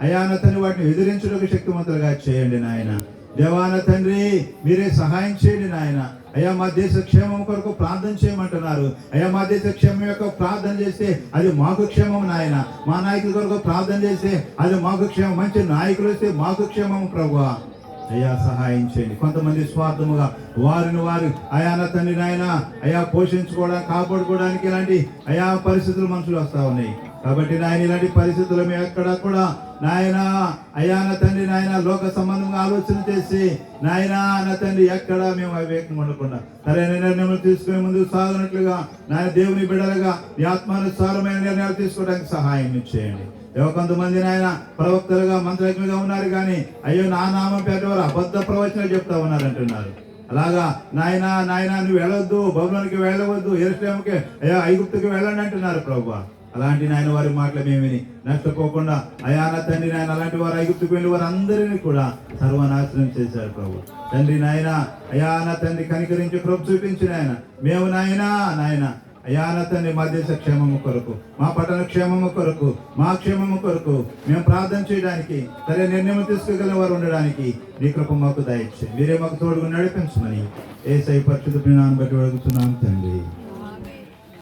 Speaker 1: అయ్యా నా తండ్రి, వాటిని ఎదిరించడానికి శక్తివంతులుగా చేయండి నాయన. దేవాన తండ్రి, మీరే సహాయం చేయండి నాయన. అయ్యా, మా దేశ క్షేమం కొరకు ప్రార్థన చేయమంటున్నారు. అయ్యా, మా దేశ క్షేమం యొక్క ప్రార్థన చేస్తే అది మాకు క్షేమం నాయన. మా నాయకుల కొరకు ప్రార్థన చేస్తే అది మాకు క్షేమం. మంచి నాయకులు వస్తే మాకు క్షేమం ప్రభువా. అయ్యా, సహాయం చేయండి. కొంతమంది స్వార్థముగా వారిని వారు అయా నా తండ్రి నాయన అయ్యా పోషించుకోవడానికి, కాపాడుకోవడానికి ఇలాంటి అయా పరిస్థితులు మనుషులు వస్తూ ఉన్నాయి. కాబట్టి నాయన, ఇలాంటి పరిస్థితులు మేము ఎక్కడ కూడా నాయన అయ్యా నా తండ్రి నాయన లోక సంబంధంగా ఆలోచన చేసి నాయన నా తండ్రి ఎక్కడ మేము అవివేకంగా ఉండకుండా సరైన నిర్ణయాలు తీసుకునే ముందుకు సాగినట్లుగా నాయన దేవుని బిడ్డలుగా ఈ ఆత్మానుసారమైన నిర్ణయాలు తీసుకోవడానికి సహాయం చేయండి. కొంతమంది నాయన ప్రవక్తలుగా, మంత్రజ్ఞులుగా ఉన్నారు, కానీ అయ్యో నా నామం పేట వారు అబద్ధ ప్రవచనాలు చెప్తా ఉన్నారంటున్నారు. అలాగా నాయన నువ్వు వెళ్ళొద్దు, బబులోనికి వెళ్ళవద్దు, యెరూషలేముకి అయ్యా ఐగుప్తుకి వెళ్ళండి అంటున్నారు ప్రభువా. అలాంటి నాయన వారి మాటలు మేము విని నష్టపోకుండా అయా నా తండ్రి నాయన అలాంటి వారు ఐగుప్తుకు వెళ్ళి వారు అందరినీ కూడా సర్వనాశనం చేశారు ప్రభు. తండ్రి నాయన అయా నా తండ్రి కనికరించి కృప చూపించిన ఆయన మేము నాయన అయా నా తండ్రి మా దేశ క్షేమము కొరకు, మా పట్టణ క్షేమము కొరకు, మా క్షేమము కొరకు మేము ప్రార్థన చేయడానికి, సరే నిర్ణయం తీసుకోగలిగిన వారు ఉండడానికి నీ కృప మాకు దయచేయండి. మీరే మాకు తోడుగా నడిపించమని యేసయ్య పరిశుద్ధ నామమున బట్టి అడుగుతున్నాం తండ్రి.